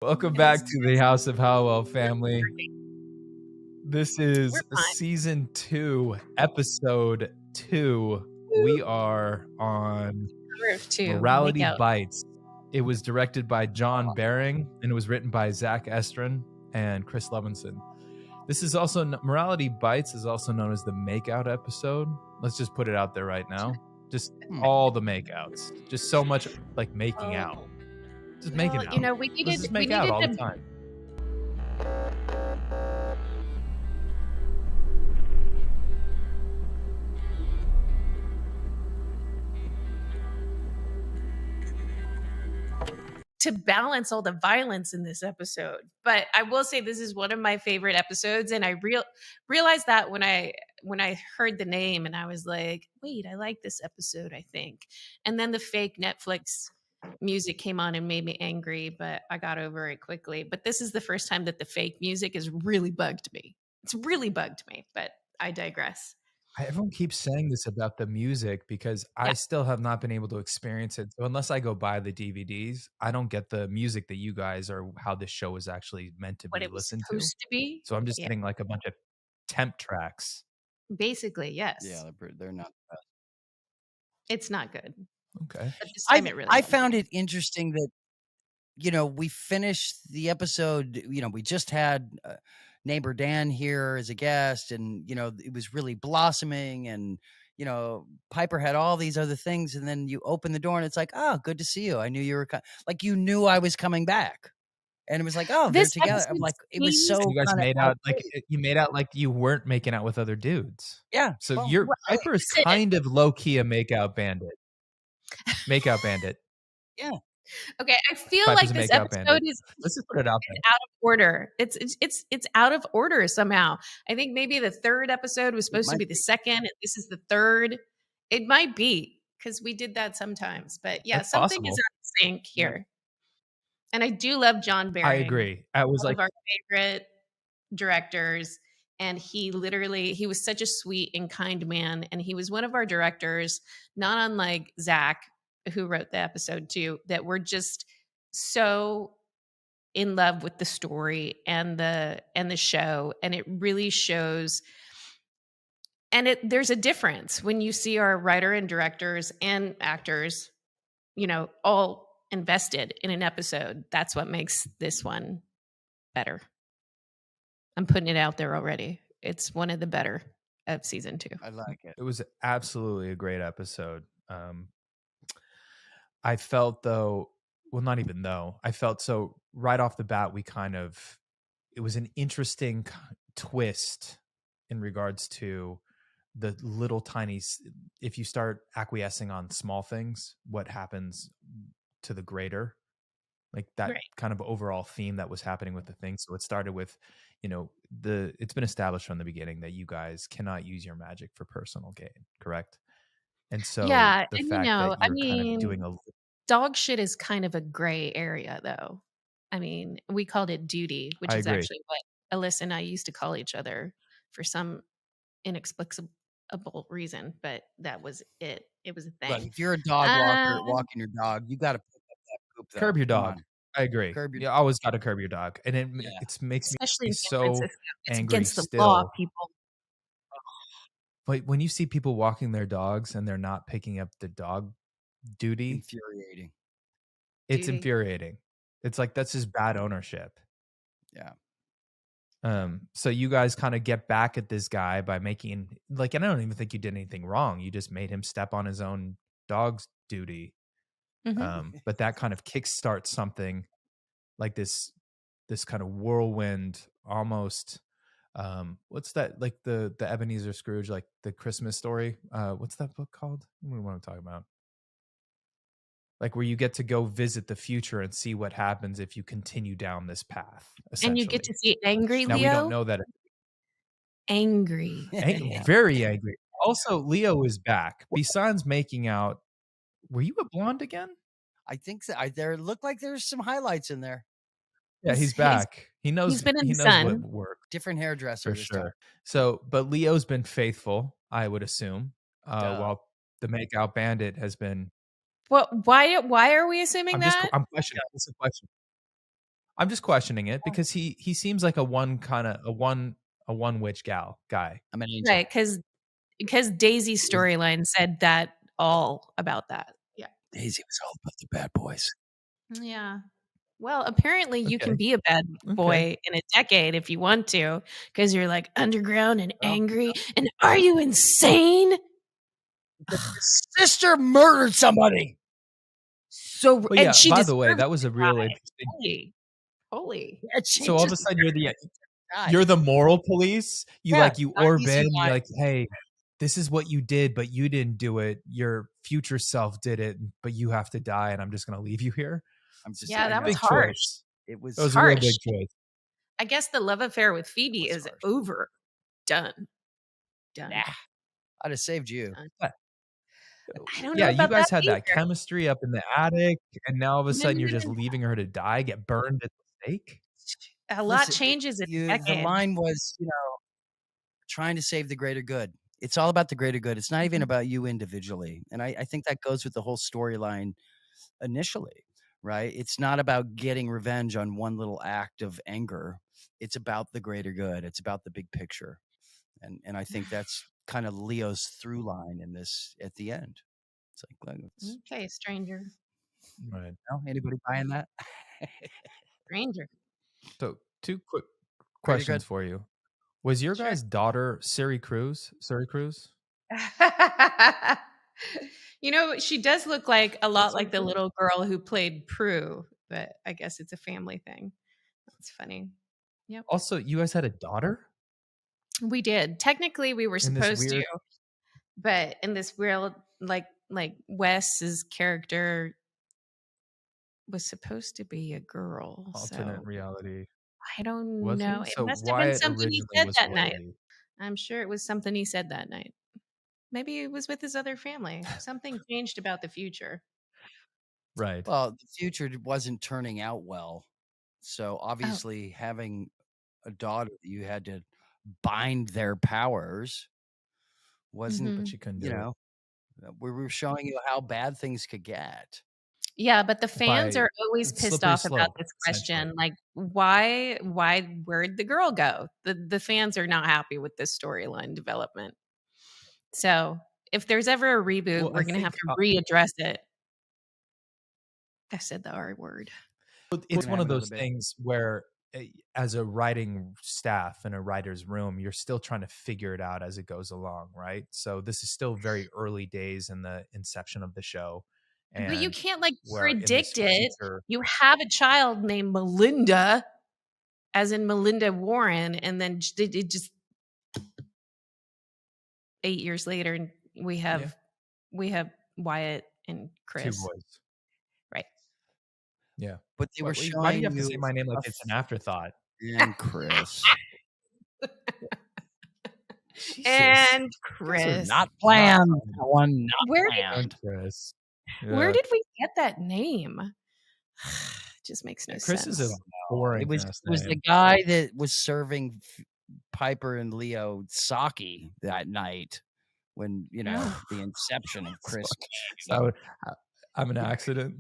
Welcome back to the House of Howell family. This is We're fine. season 2, episode 2. We are on Morality Bites. It was directed by John Baring, and it was written by Zach Estrin and Chris Levinson. This is also, Morality Bites is also known as the makeout episode. Let's just put it out there right now. Just all the makeouts. Just so much like making out. Just making out. You know, we needed, Let's just make out all the time. to balance all the violence in this episode. But I will say this is one of my favorite episodes, and I realized that when I heard the name, and I was like, wait, I like this episode, I think. And then the fake Netflix music came on and made me angry, but I got over it quickly. But this is the first time that the fake music has really bugged me. It's really bugged me, but I digress. Everyone keeps saying this about the music because I still have not been able to experience it. So unless I go buy the DVDs, I don't get the music that you guys or how this show is actually meant to be listened to. Supposed to be. So I'm just getting like a bunch of temp tracks. Basically, yes. Yeah, they're not the best. It's not good. Okay. But this time I found it interesting that, you know, we finished the episode, you know, we just had neighbor Dan here as a guest, and, you know, it was really blossoming, and, you know, Piper had all these other things, and then you open the door and it's like, oh, good to see you. I knew you were like, you knew I was coming back. And it was like, oh, they're together. I'm like, it was so. You guys made out like you made out like you weren't making out with other dudes. Yeah. So Piper is kind of low key a makeout bandit. Makeout bandit. Yeah. Okay, I feel like this episode is. Let's just put it out there. Out of order. It's out of order somehow. I think maybe the third episode was supposed to be the second, and this is the third. It might be because we did that sometimes, but yeah, That's something possible. is out of sync here. And I do love John Baring. I agree. I was one like of our favorite directors, and he was such a sweet and kind man, and he was one of our directors, not unlike Zach, who wrote the episode too, that we're just so in love with the story and the show, and it really shows. And there's a difference when you see our writer and directors and actors, you know, all invested in an episode. That's what makes this one better. I'm putting it out there already. It's one of the better of season 2. I like it. It was absolutely a great episode. I felt I felt so right off the bat, it was an interesting twist in regards to the little tiny, if you start acquiescing on small things, what happens to the greater, like that kind of overall theme that was happening with the thing. So it started with, you know, it's been established from the beginning that you guys cannot use your magic for personal gain, correct? And so the fact that you're kind of doing dog shit is kind of a gray area, though. I mean, we called it duty, which is actually what Alyssa and I used to call each other for some inexplicable reason, but that was it. It was a thing. Look, if you're a dog walker walking your dog, you got to pick up that poop. Though. Curb your dog. I agree. You always got to curb your dog, and it makes especially me so it's angry. Against the still. Law, people. But when you see people walking their dogs and they're not picking up the dog duty, infuriating. It's infuriating. It's like that's just bad ownership. Yeah. So you guys kind of get back at this guy by making and I don't even think you did anything wrong. You just made him step on his own dog's duty. Mm-hmm. But that kind of kickstarts something like this kind of whirlwind, almost. What's that? Like the Ebenezer Scrooge, like the Christmas story. What's that book called? What do I'm talking about? Like where you get to go visit the future and see what happens if you continue down this path. And you get to see angry Leo. Now we don't know that. Angry. Very angry. Also, Leo is back. Besides making out, were you a blonde again? I think so. There looked like there's some highlights in there. Yeah, he's back. He knows. He's been in the sun. What worked. Different hairdresser for sure. So, but Leo's been faithful, I would assume. While the makeout bandit has been. Well, why are we assuming that? I'm questioning. It's a question. I'm just questioning it because he seems like a one witch gal guy. I'm an angel. Right, because Daisy's storyline said that all about that. Yeah. Daisy was all about the bad boys. Yeah. Well, apparently you can Okay. be a bad boy in a decade if you want to, because you're like underground and angry. And are you insane? Sister murdered somebody. So, But and yeah, she by the way, deserved that was to a real die. interesting. Holy. Yeah, she So all of a just sudden died. you're the moral police. You Yeah, you not orb easy in, you're life. like, hey, this is what you did, but you didn't do it. Your future self did it, but you have to die, and I'm just gonna leave you here. I'm just Yeah, that was Big harsh. choice. It was That was a real harsh. big choice. I guess the love affair with Phoebe was is harsh. over. Done. Nah, I'd have saved you. I don't know Yeah, you about guys that had that either. chemistry up in the attic, and now all of a No, sudden no, you're no, just no, leaving her to die, get burned at the stake. A lot changes in a The decade. line was, trying to save the greater good. It's all about the greater good. It's not even about you individually. And I think that goes with the whole storyline initially, right? It's not about getting revenge on one little act of anger. It's about the greater good. It's about the big picture. And I think that's kind of Leo's through line in this at the end. It's like, Okay, stranger. Right. Anybody buying that? Stranger. So 2 quick Greater questions good. for you. Was your Sure. guys' daughter Suri Cruz? She does look like a lot like the little girl who played Prue, but I guess it's a family thing. That's funny. Yep. Also, you guys had a daughter? We did. Technically we were In this supposed to, weird but in this weird like Wes's character was supposed to be a girl. alternate So reality. I don't Was know. he? It So must have been Wyatt something he originally said was a that night. lady. I'm sure it was something he said that night. Maybe it was with his other family. Something changed about the future. Right. Well, the future wasn't turning out well. So obviously having a daughter that you had to bind their powers wasn't, But she couldn't do it. we were showing you how bad things could get. Yeah, but the fans By are always pissed slippery off about slope, this essentially. question. Like, where'd the girl go? The fans are not happy with this storyline development. So if there's ever a reboot, Well, we're I gonna have think, to readdress it. I said the R word. it's gonna one have of those another bit. things where as a writing staff in a writer's room, you're still trying to figure it out as it goes along, right? So this is still very early days in the inception of the show. But you And can't where in this predict it. future, You have a child named Melinda, as in Melinda Warren, and then it just 8 years later, and we have Wyatt and 2 Chris. boys. Right. Yeah. But they were Why do showing you have to you say my name like it's an afterthought? and Chris. Jesus. And Those are Chris. not planned. One not Where planned. Chris. Where did we get that name? Just makes no Chris sense. is a boring It was name. the guy that was serving Piper and Leo sake that night when, the inception of Chris. So I'm an accident.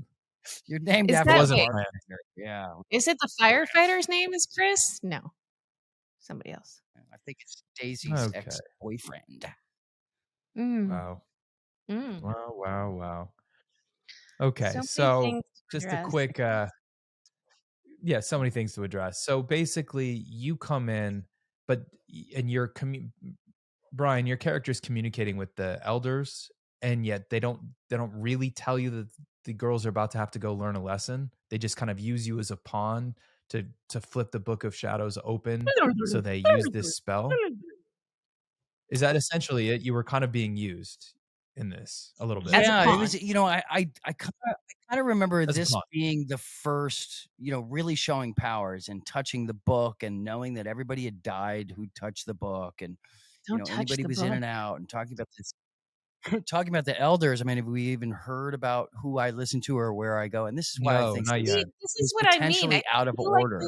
You're named Is after that- a wasn't bartender. planned. Yeah. Is it the firefighter's name is Chris? No. Somebody else. I think it's Daisy's Okay. ex-boyfriend. Mm. Wow. Mm. Wow. Okay, So many so things to just a address. quick so many things to address. So basically you come in, and you're Brian, your character's communicating with the elders, and yet they don't really tell you that the girls are about to have to go learn a lesson. They just kind of use you as a pawn to flip the book of shadows open so they use this spell. Is that essentially it? You were kind of being used in this a little bit. As a Yeah, it pawn. was, I kind of remember As a this pawn. being the first, really showing powers and touching the book and knowing that everybody had died who touched the book and, Don't touch anybody the was book. in and out and talking about this, talking about the elders. I mean, have we even heard about who I listen to or where I go? And this is why I No, think not this yet. This is is what I mean. potentially out of feel like order.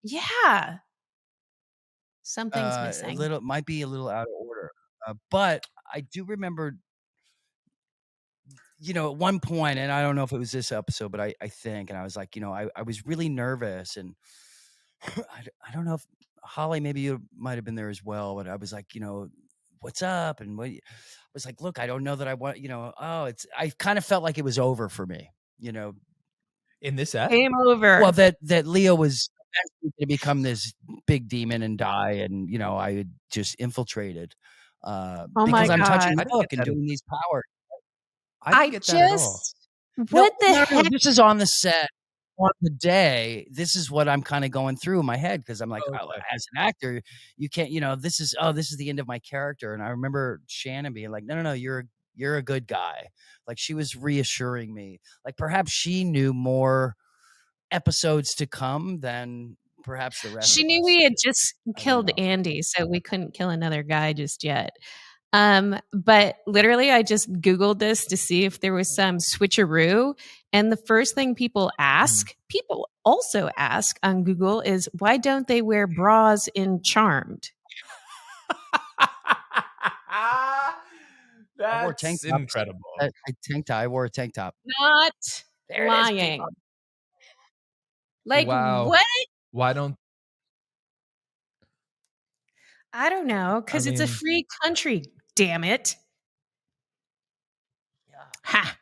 Yeah. Something's A missing. little might be a little out of order. But I do remember at one point, and I don't know if it was this episode, but I think, and I was like, I was really nervous, and I don't know if Holly, maybe you might have been there as well, but I was like, what's up? And I was like, look, I don't know that I want, I kind of felt like it was over for me, In this app? Game over. well, that Leo was going to become this big demon and die, and I had just infiltrated Oh because my I'm touching God. the I didn't book get and that. doing these powers. I didn't I get that at all. just, what the No, heck? this is on the set. On the day, this is what I'm kind of going through in my head because I'm like, Oh, oh, okay. as an actor, you can't, this is the end of my character. And I remember Shannon being like, no, you're a good guy. Like she was reassuring me. Like perhaps she knew more episodes to come than perhaps the rest She of knew us. we had just I don't killed know. Andy, so we couldn't kill another guy just yet. But literally, I just Googled this to see if there was some switcheroo. And the first thing people also ask on Google is, why don't they wear bras in Charmed? I wore tank That's tops. incredible. I wore a tank top. Not There it is, lying. people. Like, Wow. what? Why don't I don't know, because it's a mean, free country, damn it. Yeah. Ha.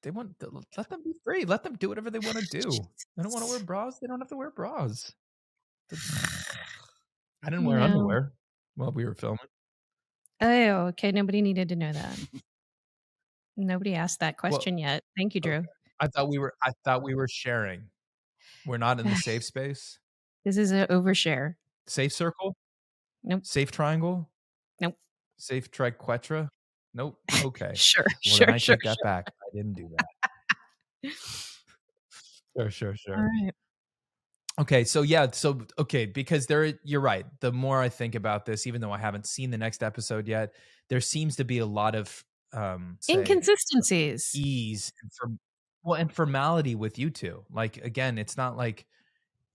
they want let them be free. Let them do whatever they want to do. They don't want to wear bras. They don't have to wear bras. I didn't wear underwear while we were filming. Oh, okay. Nobody needed to know that. Nobody asked that question yet. Thank you, Drew. Okay. I thought we were sharing. We're not in the safe space. This is an overshare. Safe circle? Nope. Safe triangle? Nope. Safe triquetra? Nope. Okay. Sure. Well, then I take that back. I didn't do that. Sure. All right. Okay, so because you're right. The more I think about this, even though I haven't seen the next episode yet, there seems to be a lot of say, Inconsistencies. ease and formality with you two. Like again, it's not like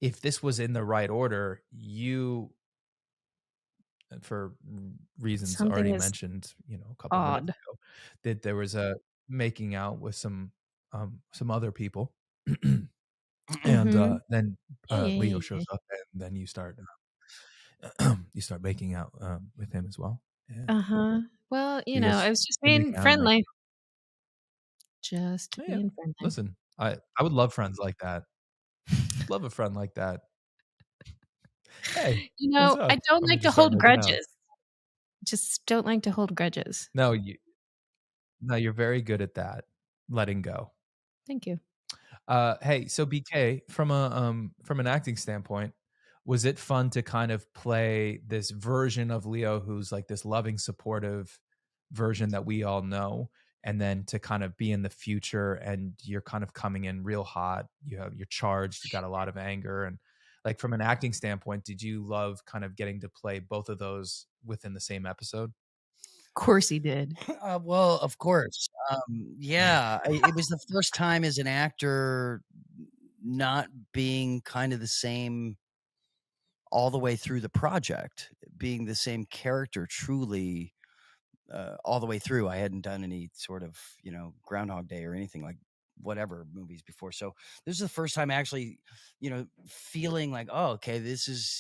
if this was in the right order, you for reasons Something already is mentioned, a couple minutes odd. ago, that there was a making out with some other people. And Mhm. then Leo Yeah. shows up, and then you start making out with him as well. And Uh-huh. Well, you guys I was just make being out and friendly. Just yeah. being friendly. Listen, I would love friends like that. Love a friend like that. Hey, what's up? I don't And we like to just start hold making out. grudges. Just don't like to hold grudges. No, you're very good at that. Letting go. Thank you. Hey, so BK, from an acting standpoint, was it fun to kind of play this version of Leo who's like this loving, supportive version that we all know, and then to kind of be in the future and you're kind of coming in real hot, you're charged, you got a lot of anger, and like from an acting standpoint, did you love kind of getting to play both of those within the same episode? Of course he did. Well, of course. Yeah, it was the first time as an actor not being kind of the same all the way through the project, being the same character truly all the way through. I hadn't done any sort of, Groundhog Day or anything like whatever movies before. So this is the first time actually, feeling like, oh, okay,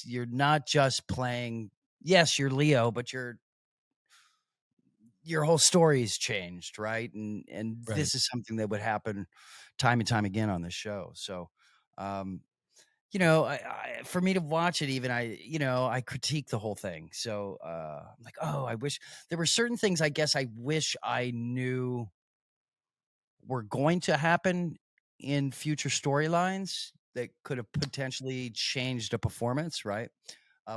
you're not just playing, yes, you're Leo, but your whole story's changed, right? And Right. this is something that would happen time and time again on the show. So, for me to watch it, even I critique the whole thing. So, I'm like, oh, I wish there were certain things. I guess I wish I knew were going to happen in future storylines that could have potentially changed a performance, right?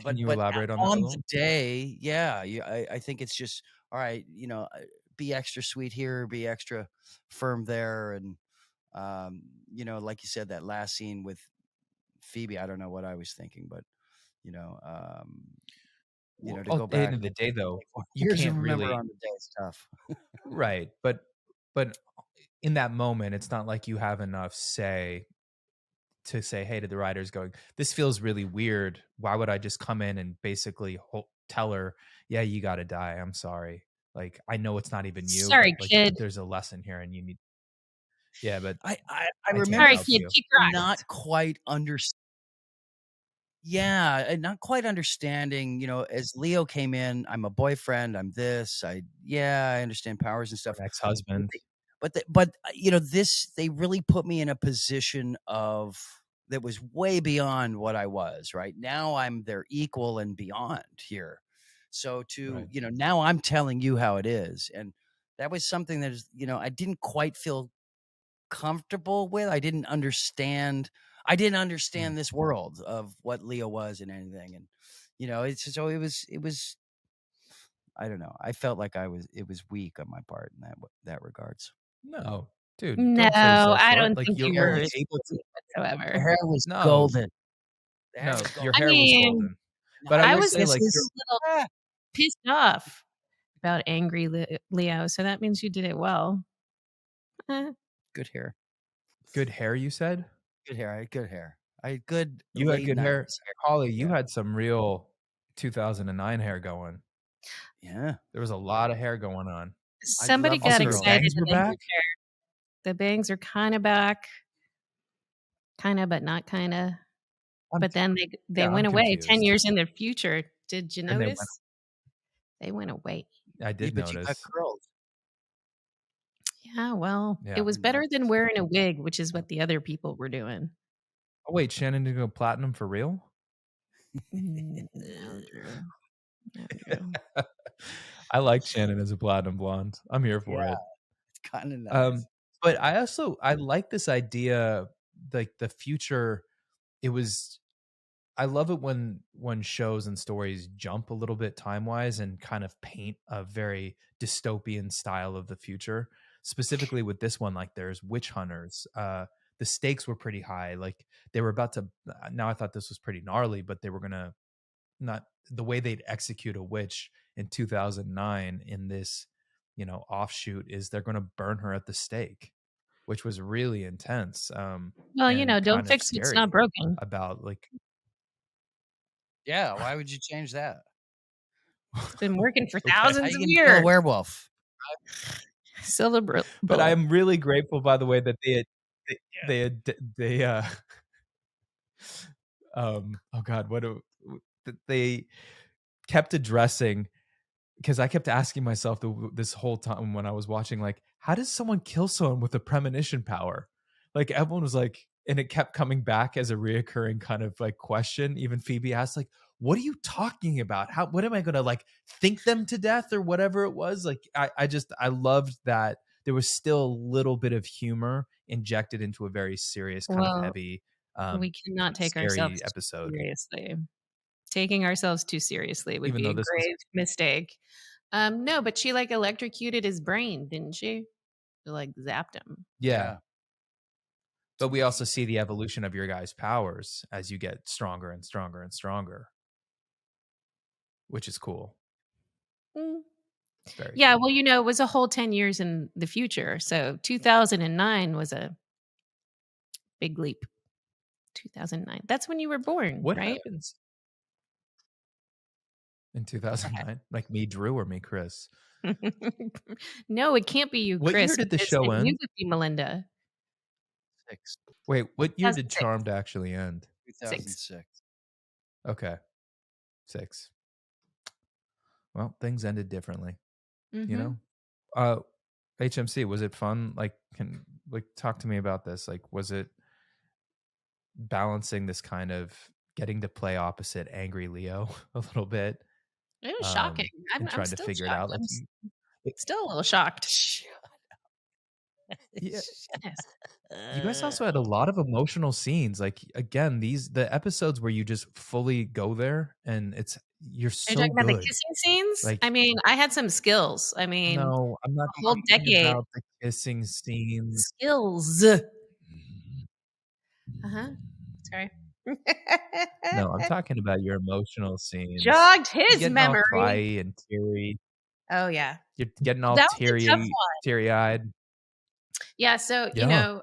Can you But elaborate on that a on little? the day, yeah, I think it's just all right. Be extra sweet here, be extra firm there, and like you said, that last scene with Phoebe. I don't know what I was thinking, but you know, um, to go At the end back of the day, though, you years and can't remember really on the day is tough. right, but in that moment, it's not like you have enough say to say, "Hey," to the writers going, "This feels really weird. Why would I just come in and basically tell her, yeah, you gotta die. I'm sorry." Like, I know it's not even you, Sorry, but like, kid. there's a lesson here, and you need. Yeah, but I take remember Sorry, it out kid. too. Kick rocks. not quite and not quite understanding, as Leo came in, I'm a boyfriend, I'm this, I understand powers and stuff. An ex-husband. This, they really put me in a position that was way beyond what I was. Right now, I'm their equal and beyond here. So Right. now I'm telling you how it is, and that was something that is, I didn't quite feel comfortable with. I didn't understand this world of what Leo was and anything, and it was. I don't know. I felt like it was weak on my part in that regards. No, dude, No, don't sell yourself I short. don't Like, think you're you were only able to. The whatsoever. hair was No, golden. The hair no, was your golden. I hair was mean, golden. But I I would was say, just like, a you're little pissed off about angry Leo, so that means you did it well. Good hair. good hair, you said? Good hair. I had good hair. I had good You had late good hair? 90s hair. Holly, you Yeah. had some real 2009 hair going. Yeah. There was a lot of hair going on. Somebody love got Also, your excited bangs and were they back? moved hair. The bangs are kind of back, kind of, but not kind of. But then they I'm went away 10 confused. years in the future. Did you And they went notice? They went away. I did But you got notice. curls. Yeah, well, Yeah. it was better than wearing a wig, which is what the other people were doing. Oh, wait, Shannon didn't go platinum for real? No, Drew. No, Drew. I like Shannon as a platinum blonde. I'm here for it. It's kind of nice. But I like this idea, like the future. I love it when shows and stories jump a little bit time wise and kind of paint a very dystopian style of the future. Specifically with this one, like there's witch hunters. The stakes were pretty high. Like they were about to. Now I thought this was pretty gnarly, but they were gonna not the way they'd execute a witch in 2009 in this, offshoot is they're going to burn her at the stake, which was really intense. Well, And don't kind of fix what's scary not broken. about like. Yeah. Why would you change that? It's been working for Okay. How thousands you of gonna kill a years. werewolf? Silver But I am really grateful, by the way, that oh God, that they kept addressing, because I kept asking myself this whole time when I was watching, like, how does someone kill someone with a premonition power? Like everyone was like, and it kept coming back as a reoccurring kind of like question. Even Phoebe asked, like, what are you talking about? What am I going to like think them to death or whatever it was? Like, I loved that there was still a little bit of humor injected into a very serious kind of heavy, we cannot take scary ourselves episode. seriously. Taking ourselves too seriously would Even be though a this grave mistake. No, but she like electrocuted his brain, didn't she? She, like zapped him. Yeah. But we also see the evolution of your guys' powers as you get stronger and stronger and stronger, which is cool. It's very Yeah, cool. well, it was a whole 10 years in the future. So 2009 was a big leap. 2009. That's when you were born, What right? happens in 2009? Like me, Drew, or me, Chris? No, it can't be you, What Chris. year did the because show then end? You would be Melinda. 6. Wait, what year did 2006. Charmed actually end? 2006. Okay. 6. Well, things ended differently, HMC, was it fun? Like, talk to me about this. Like, was it balancing this kind of getting to play opposite angry Leo a little bit? It was shocking. And I'm trying to still figure shocked. it out. Like, I'm still a little shocked. yeah. Yes. You guys also had a lot of emotional scenes. Like, again, the episodes where you just fully go there and you're Are so you talking about the good. kissing scenes? Like, I mean, I had some skills. I mean, no, I'm not a whole talking decade. about the kissing scenes. Skills. Sorry. No, I'm talking about your emotional scenes. Jogged You're his getting all memory. cryy and teary. Oh yeah. You're getting all That was a tough one. teary-eyed. Yeah. So, Yeah.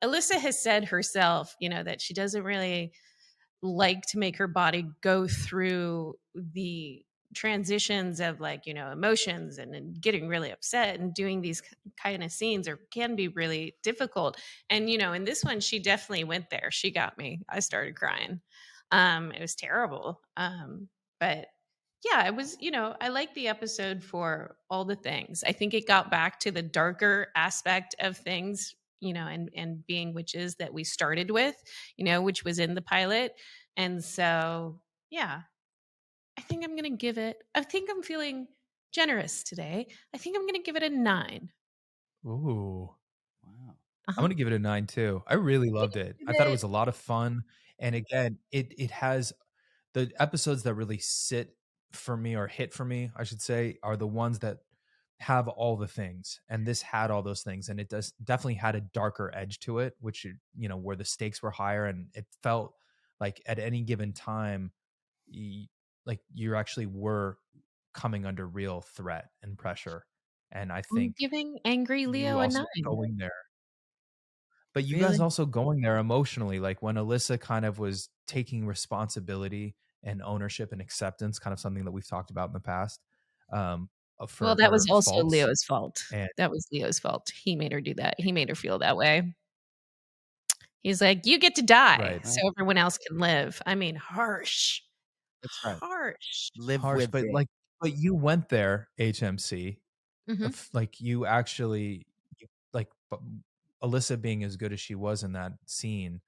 Alyssa has said herself, that she doesn't really like to make her body go through the transitions of like, emotions and getting really upset and doing these kind of scenes can be really difficult. And, in this one, she definitely went there. She got me. I started crying. It was terrible. But yeah, it was, I like the episode for all the things. I think it got back to the darker aspect of things, and being witches that we started with, which was in the pilot. And so, yeah, I think I'm feeling generous today. I think I'm going to give it a 9. Ooh. Wow. I'm gonna give it a 9 too. I really loved it. Give I thought it it- was a lot of fun, and again, it has the episodes that really sit for me or hit for me, I should say, are the ones that have all the things, and this had all those things, and it does definitely had a darker edge to it, which where the stakes were higher, and it felt like at any given time, like you actually were coming under real threat and pressure, and I I'm think giving Angry you Leo a also 9. going there. But you guys Really? also going there emotionally, like when Alyssa kind of was taking responsibility and ownership and acceptance, kind of something that we've talked about in the past, Well, for that was her also faults. Leo's fault. And That was Leo's fault. He made her do that. He made her feel that way. He's like, "You get to die right, Right. so everyone else can live." I mean, harsh. That's right. Harsh. Live harsh, with but it. like, but you went there, HMC, Mhm. of like you actually, like, Alyssa being as good as she was in that scene,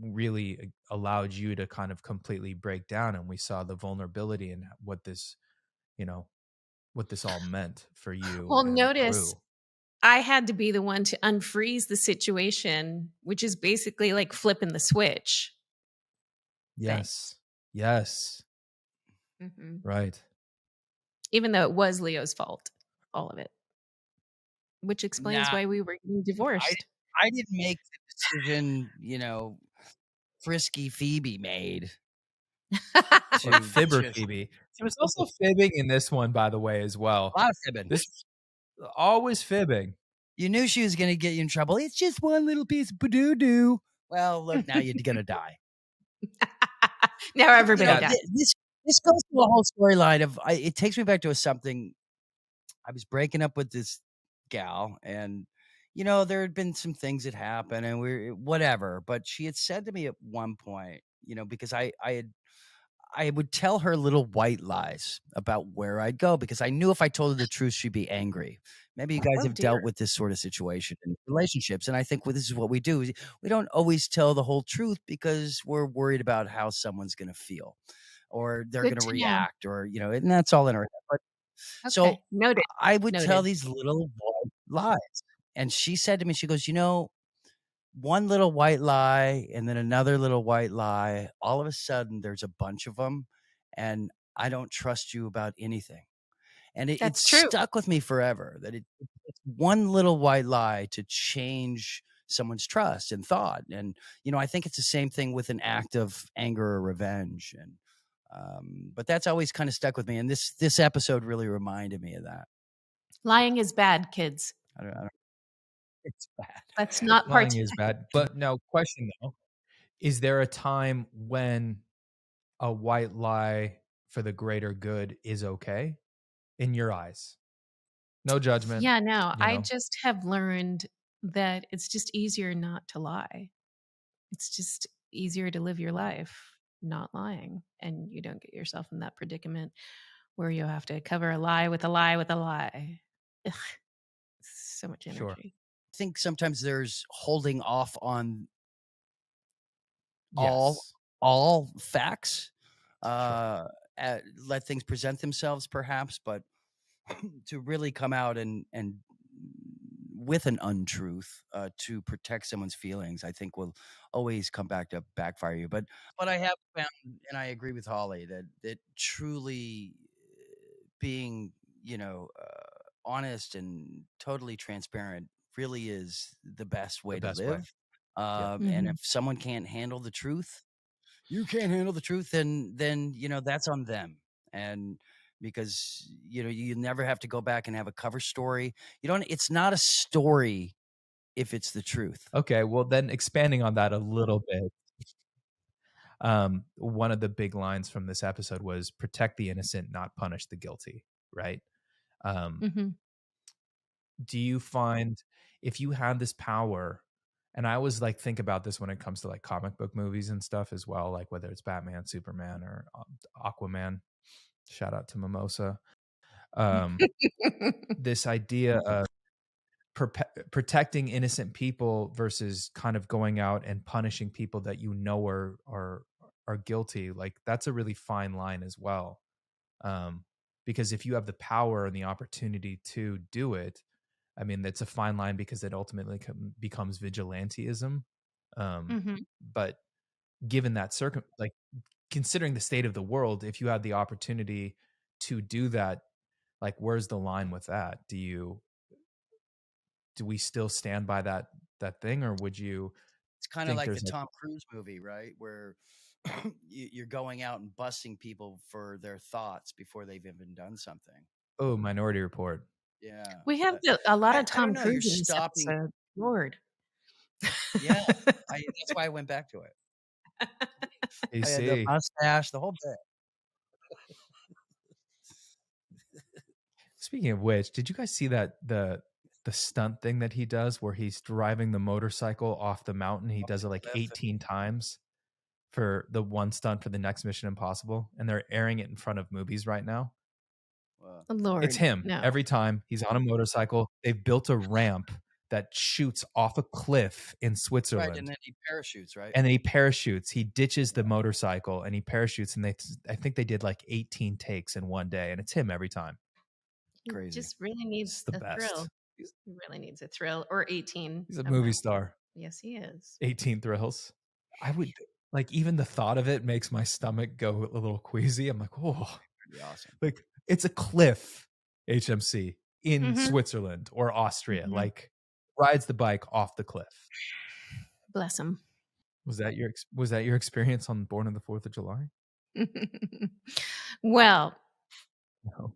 really allowed you to kind of completely break down, and we saw the vulnerability and you know, what this all meant for you Well, and the notice crew. I had to be the one to unfreeze the situation, which is basically like flipping the switch thing. Yes. Yes. Mhm. Right. Even though it was Leo's fault, all of it, which explains Nah, why we were getting I divorced. I didn't make the decision, Frisky Phoebe made Or to Fibber just Phoebe. She was also fibbing in this one, by the way, as a well. lot of fibbing. This always fibbing. You knew she was gonna get you in trouble. It's just one little piece of doo. Well, look, now you're gonna die. Now everybody Yeah. died. This goes to a whole storyline of it takes me back to something. I was breaking up with this gal, and there had been some things that happened, and we're whatever. But she had said to me at one point, because I would tell her little white lies about where I'd go because I knew if I told her the truth, she'd be angry. Maybe you guys Oh have dealt dear. with this sort of situation in relationships. And I think this is what we do. We don't always tell the whole truth because we're worried about how someone's going to feel or they're Good going to to know. react or, and that's all in our head. But so Okay. Noted. I would tell Noted. these little white lies. And she said to me, she goes, one little white lie and then another little white lie. All of a sudden, there's a bunch of them, and I don't trust you about anything. And it That's true. stuck with me forever that it's one little white lie to change someone's trust and thought. And I think it's the same thing with an act of anger or revenge. And but that's always kind of stuck with me. And this episode really reminded me of that. Lying is bad, kids. I don't it's bad. Let's not Lying partake. is bad. But now, question though, is there a time when a white lie for the greater good is okay in your eyes? No judgment, Yeah, no, you I know? just have learned that it's just easier not to lie. It's just easier to live your life not lying, and you don't get yourself in that predicament where you have to cover a lie with a lie with a lie. Ugh, so much Sure. energy. I think sometimes there's holding off on all Yes. all facts, Sure. let things present themselves perhaps, but to really come out and with an untruth, to protect someone's feelings, I think will always come back to backfire you. But I have found, and I agree with Holly, that truly being, honest and totally transparent really is the best The way to best way. live. Yep. And Mhm. if someone can't handle the truth, you can't handle the truth, then that's on them. And because you never have to go back and have a cover story. You don't. It's not a story if it's the truth. Okay, well then expanding on that a little bit. one of the big lines from this episode was protect the innocent, not punish the guilty, right? Um, Mm-hmm. do you find if you had this power, and I always like think about this when it comes to like comic book movies and stuff as well, like whether it's Batman, Superman, or Aquaman, shout out to Mimosa. This idea of protecting innocent people versus kind of going out and punishing people that you know are guilty, like that's a really fine line as well. Because if you have the power and the opportunity to do it, I mean, that's a fine line because it ultimately becomes vigilantism. Mm-hmm. But given that like considering the state of the world, if you had the opportunity to do that, like where's the line with that? Do we still stand by that thing, or would you It's kind of think like the there's Tom Cruise movie, right? Where you're going out and busting people for their thoughts before they've even done something. oh, Minority Report? Yeah. We have a lot of I Tom don't know. You're Cruise in this stopping. episode. Lord. Yeah. That's why I went back to it. I had the AC. mustache, the whole bit. Speaking of which, did you guys see that the stunt thing that he does where he's driving the motorcycle off the mountain? He does it like 18 times for the one stunt for the next Mission Impossible, and they're airing it in front of movies right now. Lord. It's him No. every time he's on a motorcycle. They've built a ramp that shoots off a cliff in Switzerland. Right, and then he parachutes, right? And then he parachutes. He ditches the motorcycle and he parachutes. And I think they did like 18 takes in one day, and it's him every time. Crazy. He just really needs the a best. thrill. He really needs a thrill, or 18. He's a movie star. Yes, he is. 18 thrills. I would like, even the thought of it makes my stomach go a little queasy. I'm like, oh, Pretty awesome. Like it's a cliff, HMC in Switzerland or Austria. Like rides the bike off the cliff. Bless him. Was that your experience on Born on the 4th of July? Well, No.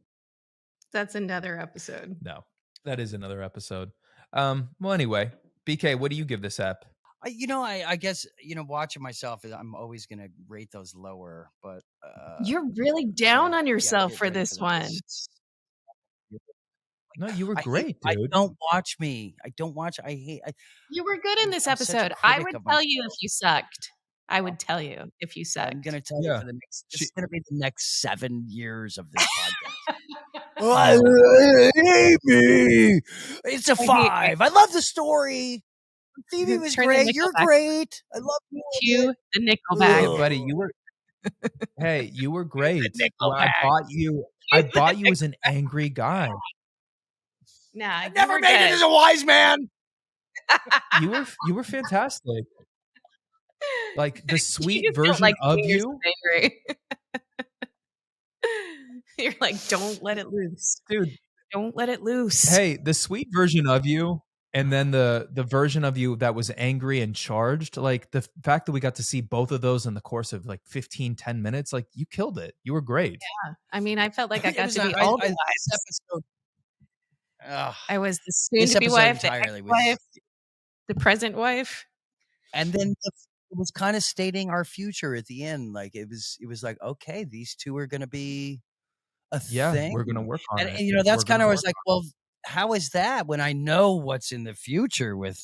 That's another episode. No, that is another episode. Well, anyway, BK, what do you give this app? I guess, watching myself, I'm always going to rate those lower, but you're really down on yourself for this one. No, you were great, dude. I don't watch me. I don't watch. I hate. You were good in this episode. I would tell you if you sucked. I would tell you if you sucked. I'm going to tell you for the next. This is going to be the next 7 years of this podcast. I hate me. It's a 5. I love the story. Phoebe was great. You're great. I love you. Cue the Nickelback. Hey, buddy, you were. Hey, you were great. Well, I bought you as an angry guy. Nah, I never made it as a wise man. You were fantastic. Like the sweet version of you. Angry. You're like, don't let it loose, dude. Don't let it loose. Hey, the sweet version of you, and then the version of you that was angry and charged. Like the fact that we got to see both of those in the course of like 15-10 minutes, like you killed it. You were great. Yeah, I mean, I felt like I got to be all the wives. I was the soon-to-be wife, the ex-wife, the present wife, and then it was kind of stating our future at the end. Like it was like, okay, these two are going to be a thing. We're going to work on it. And that's kind of was like, well, how is that when I know what's in the future with,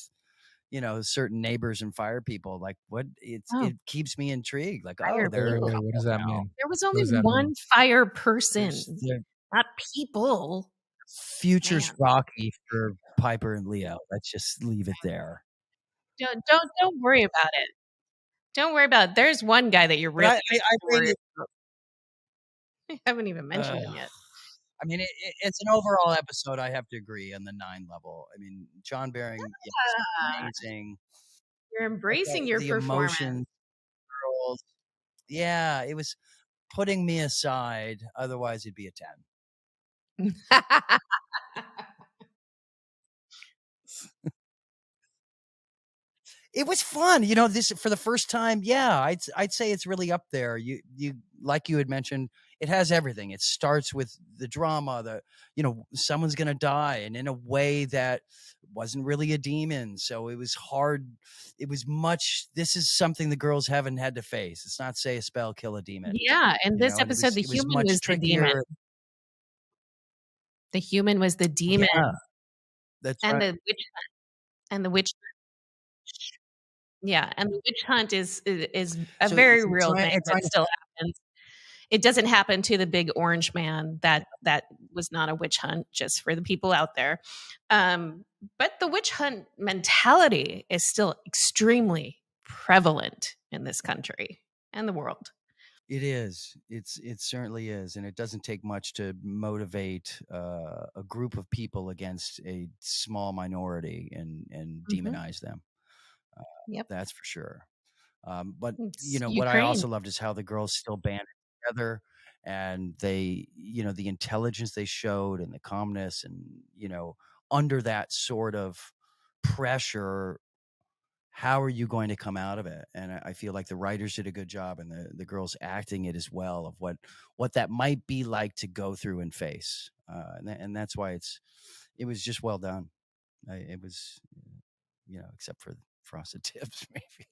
certain neighbors and fire people? Like what it keeps me intrigued. Like, what does that mean? There was only one fire person, not people. Future's rocky for Piper and Leo. Let's just leave it there. Don't worry about it. Don't worry about it. There's one guy that you're really worried about. I haven't even mentioned him yet. I mean, it's an overall episode. I have to agree on the 9 level. I mean, John Baring, amazing. You're embracing your performance. Emotions, girls. Yeah, it was putting me aside. Otherwise, it'd be a 10. It was fun, this for the first time. Yeah, I'd say it's really up there. You like you had mentioned, it has everything. It starts with the drama, someone's gonna die, and in a way that wasn't really a demon, so it was hard. It was much. This is something the girls haven't had to face. It's not say a spell kill a demon, Yeah, in this and episode, the it was human much was the demon. trickier. The human was the demon, Yeah, that's and right. the witch and the witch yeah, and the witch hunt is a So very real thing trying that to still happens. It doesn't happen to the big orange man. That was not a witch hunt, just for the people out there. But the witch hunt mentality is still extremely prevalent in this country and the world. It is. It certainly is, and it doesn't take much to motivate a group of people against a small minority and Mhm. demonize them. Yep. That's for sure. But It's what I Ukraine. also loved is how the girls still banded together, and they, the intelligence they showed and the calmness, and under that sort of pressure, how are you going to come out of it? And I feel like the writers did a good job, and the girls acting it as well, of what that might be like to go through and face. And that's why it was just well done. It was, except for frosted tips, maybe.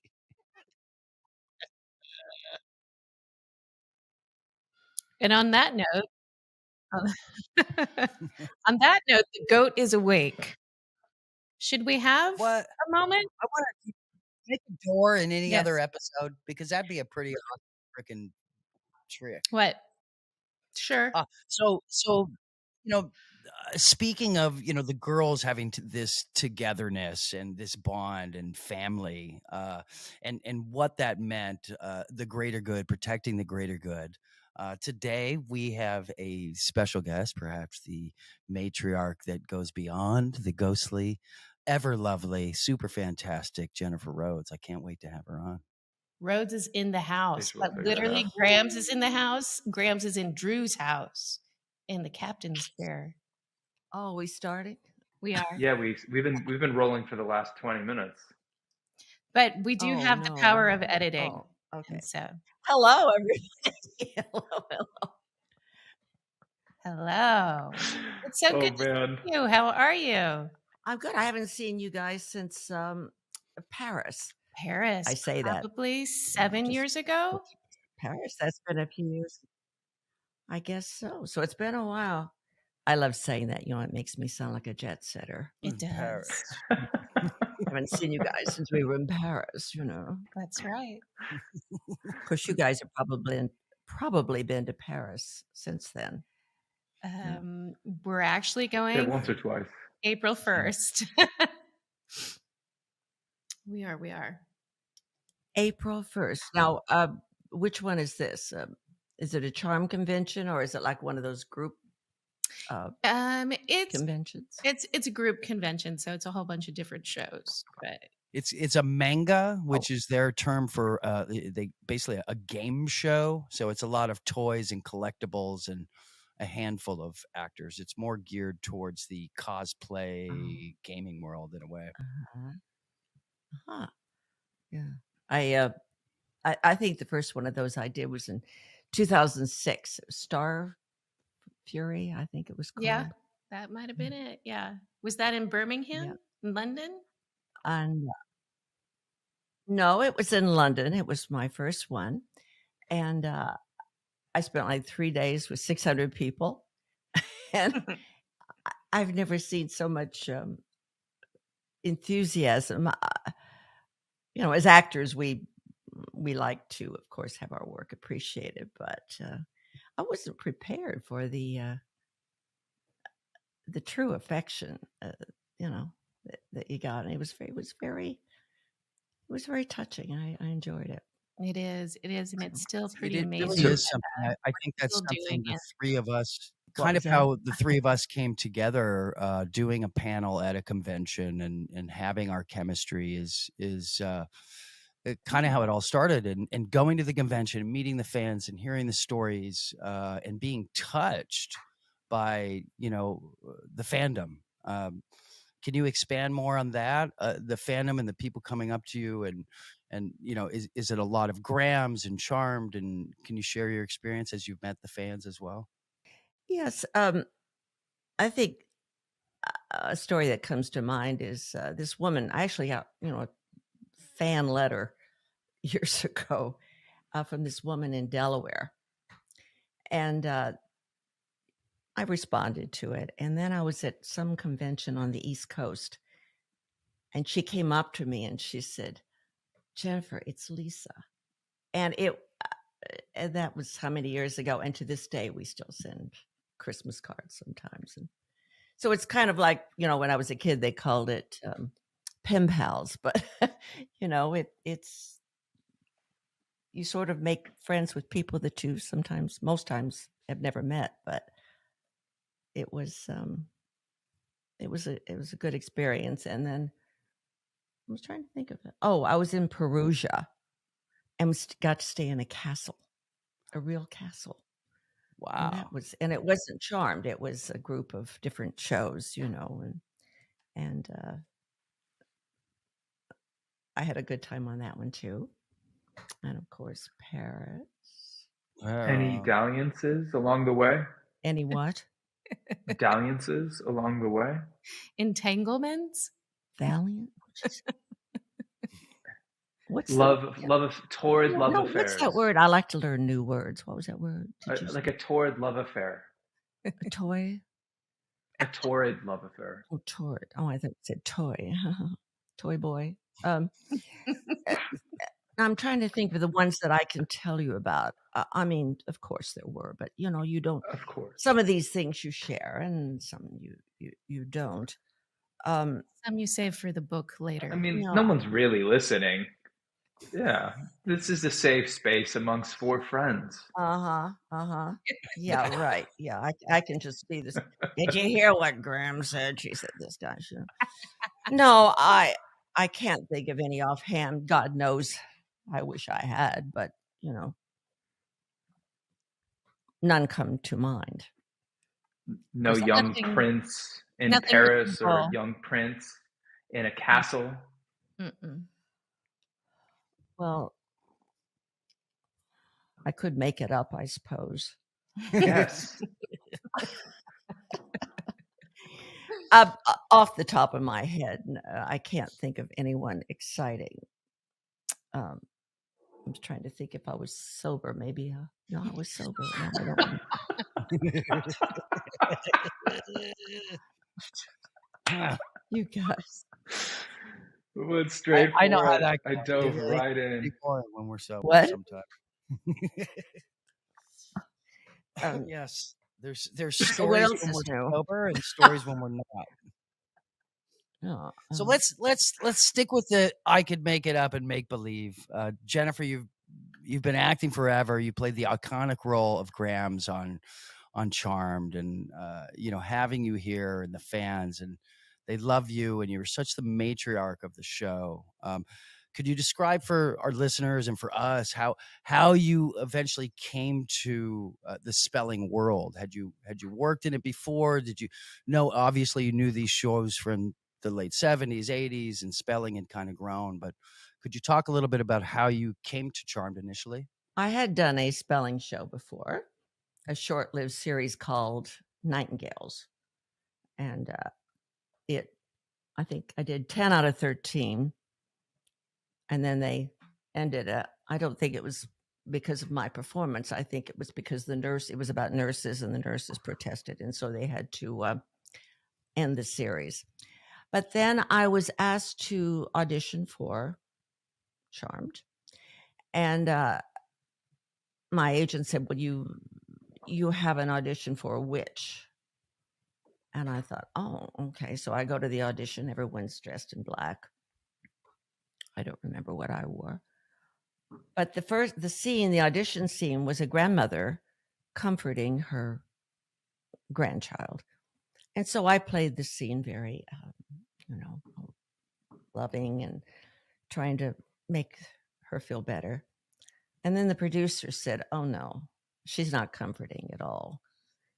And on that note, on that note, the goat is awake. Should we have What a moment? I want to make a door in any Yes. other episode, because that'd be a pretty awesome freaking trick. What? Sure. So speaking of the girls having this togetherness and this bond and family, and what that meant, the greater good, protecting the greater good. Today we have a special guest, perhaps the matriarch that goes beyond the ghostly, ever lovely, super fantastic Jennifer Rhodes. I can't wait to have her on. Rhodes is in the house, We'll but figure it literally out. Grams is in the house. Grams is in Drew's house in the captain's chair. Oh, we started? We are. Yeah, we've been rolling for the last 20 minutes. But we do have the power of editing. Oh, okay. And so, Hello, everybody. Hello. hello. It's so Oh, good to man. see you. How are you? I'm good. I haven't seen you guys since Paris. Paris. I say that. Probably 7 just- years ago. Paris, that's been a few years. I guess so. So it's been a while. I love saying that. It makes me sound like a jet setter. It does. Paris. I haven't seen you guys since we were in Paris, That's right. Of course, you guys have probably been to Paris since then. We're actually Yeah, going once or twice. April 1st. We are. April 1st. Now, which one is this? Is it a charm convention, or is it like one of those group It's conventions? it's a group convention, so it's a whole bunch of different shows. But It's a manga, which is their term for they basically a game show. So it's a lot of toys and collectibles and a handful of actors. It's more geared towards the cosplay gaming world in a way. Yeah. I think the first one of those I did was in 2006. Star Fury, I think it was called. yeah, that might have been it. Yeah. Was that in Birmingham? In London? And no, it was in London. It was my first one. And I spent like 3 days with 600 people. And I've never seen so much enthusiasm. As actors, we like to, of course, have our work appreciated, but I wasn't prepared for the true affection, that you got. And it was very touching. I enjoyed it. It is, and it's still pretty It amazing. really is something. I think that's Still something doing the it. three of us, What kind was of how the three of us came together, doing a panel at a convention and having our chemistry is kind of how it all started, and going to the convention, meeting the fans and hearing the stories, and being touched by the fandom. Can you expand more on that? The fandom and the people coming up to you, and is it a lot of Grams and Charmed? And can you share your experience as you've met the fans as well? Yes. I think a story that comes to mind is this woman. I actually got, a fan letter years ago from this woman in Delaware. And I responded to it. And then I was at some convention on the East Coast. And she came up to me and she said, Jennifer, it's Lisa. And and that was how many years ago. And to this day, we still send Christmas cards sometimes. And so it's kind of like, when I was a kid, they called it pen pals. But, it's, you sort of make friends with people that you most times have never met. But it was a good experience. And then I was trying to think of it. Oh, I was in Perugia and got to stay in a castle, a real castle. Wow. And it wasn't Charmed. It was a group of different shows, and I had a good time on that one too. And of course, Paris. Any dalliances along the way? Any what? Dalliances along the way? Entanglements? Valiant? What's torrid love affairs. What's that word? I like to learn new words. What was that word? Like a torrid love affair. A toy? A torrid love affair. Oh, torrid. Oh, I thought it said toy. Toy boy. I'm trying to think of the ones that I can tell you about. I mean, of course there were, but you don't. Of course. Some of these things you share, and some you don't. Some you save for the book later. I mean, no one's really listening. Yeah, this is a safe space amongst four friends. Yeah, right. Yeah, I can just see this. Did you hear what Graham said? She said this guy should. No, I can't think of any offhand. God knows, I wish I had, but none come to mind. No young prince in Paris or young prince in a castle. Mm-mm. Well, I could make it up, I suppose. Yes. Off the top of my head, I can't think of anyone exciting. I'm trying to think if I was sober. Maybe. No, I was sober. No, I don't. You guys. Well, it's straightforward. I know how that I dove right in. When we're sober, What? sometimes. Yes, there's What stories else when is we're new? sober and stories when we're not. Oh, So let's stick with the I could make it up and make believe. Jennifer, you've been acting forever. You played the iconic role of Grams on Charmed, and having you here and the fans, and they love you, and you're such the matriarch of the show. Could you describe for our listeners and for us how you eventually came to the spelling world? Had you worked in it before? Did you know? Obviously, you knew these shows from the late 70s, 80s, and spelling had kind of grown. But could you talk a little bit about how you came to Charmed initially? I had done a spelling show before, a short-lived series called Nightingales, and I think I did 10 out of 13. And then they ended up, I don't think it was because of my performance. I think it was because it was about nurses, and the nurses protested. And so they had to end the series. But then I was asked to audition for Charmed. And my agent said, well, you have an audition for a witch. And I thought, oh, okay. So I go to the audition. Everyone's dressed in black. I don't remember what I wore. But the audition scene was a grandmother comforting her grandchild. And so I played the scene very, loving and trying to make her feel better. And then the producer said, oh, no, she's not comforting at all.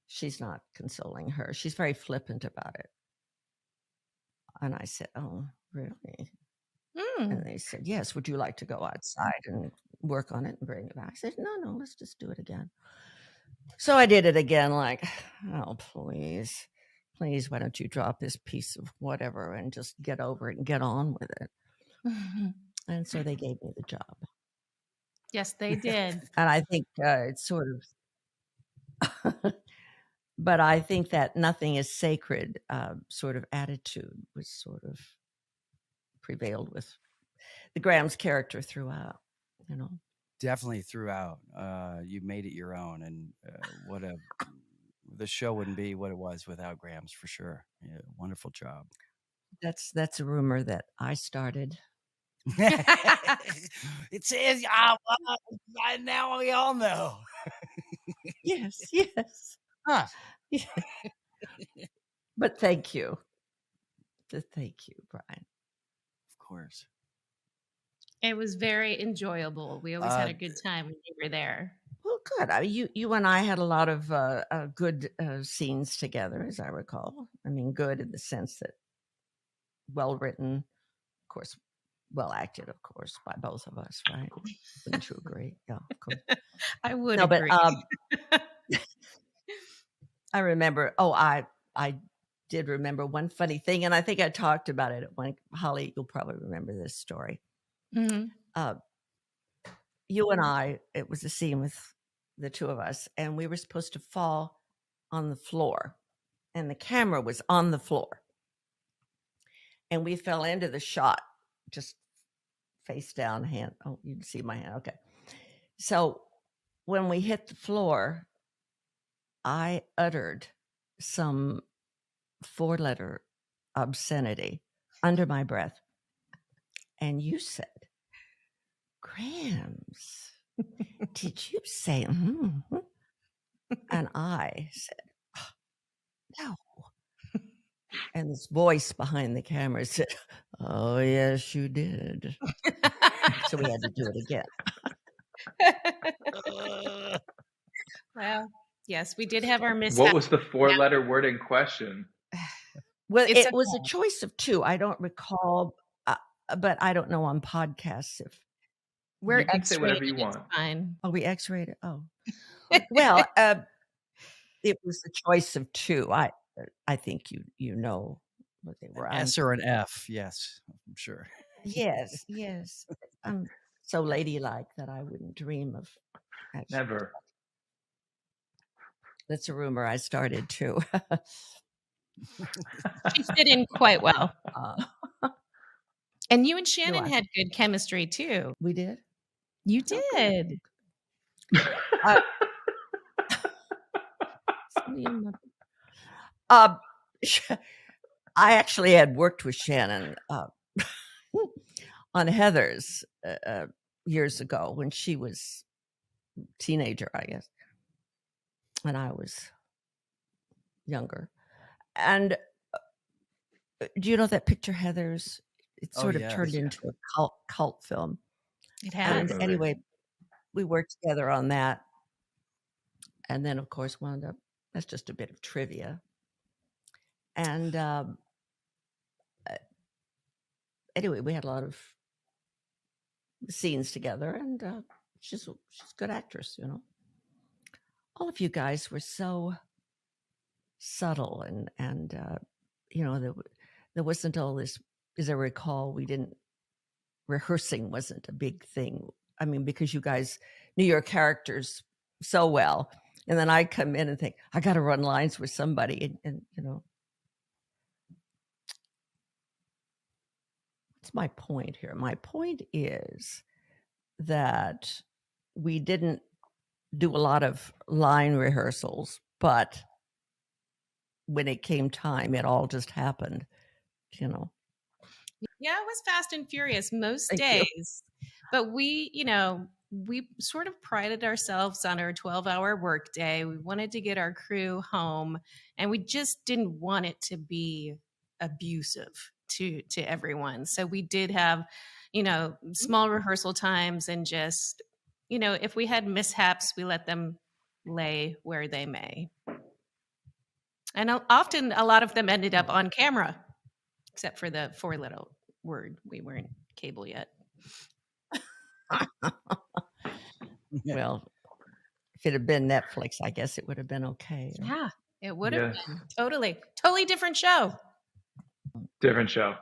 She's not consoling her. She's very flippant about it. And I said, oh, really? And they said, yes, would you like to go outside and work on it and bring it back? I said, no, let's just do it again. So I did it again, like, oh, please. please, why don't you drop this piece of whatever and just get over it and get on with it? And so they gave me the job. Yes, they did. And I think it's sort of, but I think that nothing is sacred sort of attitude was sort of prevailed with the Graham's character throughout, you know. Definitely throughout. You made it your own, and the show wouldn't be what it was without Graham's, for sure. Yeah, wonderful job. That's a rumor that I started. It says, now we all know. Yes. Huh. Yeah. But thank you. Thank you, Brian. Of course. It was very enjoyable. We always had a good time when you were there. Well, good. I mean, you and I had a lot of good scenes together, as I recall. I mean, good in the sense that well written, of course, well acted, of course, by both of us, right? Wouldn't you agree? Yeah, of course. I would agree. But I remember. Oh, I did remember one funny thing, and I think I talked about it at one. Holly, you'll probably remember this story. Mm-hmm. You and I, it was a scene with the two of us, and we were supposed to fall on the floor, and the camera was on the floor, and we fell into the shot, just face down, hand. Oh, you can see my hand. Okay. So when we hit the floor, I uttered some 4-letter obscenity under my breath. And you said, Grams, did you say, mm-hmm? And I said, oh, no. And this voice behind the camera said, oh, yes, you did. So we had to do it again. Well, yes, we did have our mishap. What was the 4-letter word in question? Well, it was a choice of 2. I don't recall, but I don't know on podcasts if we're you can say whatever you want. Fine. Oh, we X-rated. Oh, well, it was a choice of 2. I think you know what they were. An S or an F? Yes, I'm sure. Yes. I'm so ladylike that I wouldn't dream of. Actually. Never. That's a rumor I started too. She fit in quite well. And you and Shannon had good chemistry too. We did? You did. I actually had worked with Shannon on Heathers years ago when she was a teenager, I guess, and I was younger. And do you know that picture, Heathers? It sort of turned into a cult film. It has. And anyway, we worked together on that. And then, of course, wound up, that's just a bit of trivia. And anyway, we had a lot of scenes together, and she's a good actress, you know. All of you guys were so subtle, and you know, there wasn't all this. As I recall, rehearsing wasn't a big thing. I mean, because you guys knew your characters so well, and then I'd come in and think, I got to run lines with somebody, and you know. What's my point here? My point is that we didn't do a lot of line rehearsals, but when it came time, it all just happened, you know. Yeah, it was fast and furious most days. But we, you know, we sort of prided ourselves on our 12-hour workday. We wanted to get our crew home, and we just didn't want it to be abusive to everyone. So we did have, you know, small rehearsal times, and just, you know, if we had mishaps, we let them lay where they may. And often a lot of them ended up on camera, except for the 4-letter word. We weren't cable yet. Well, if it had been Netflix, I guess it would have been okay. Yeah, It would have been totally different show. Different show.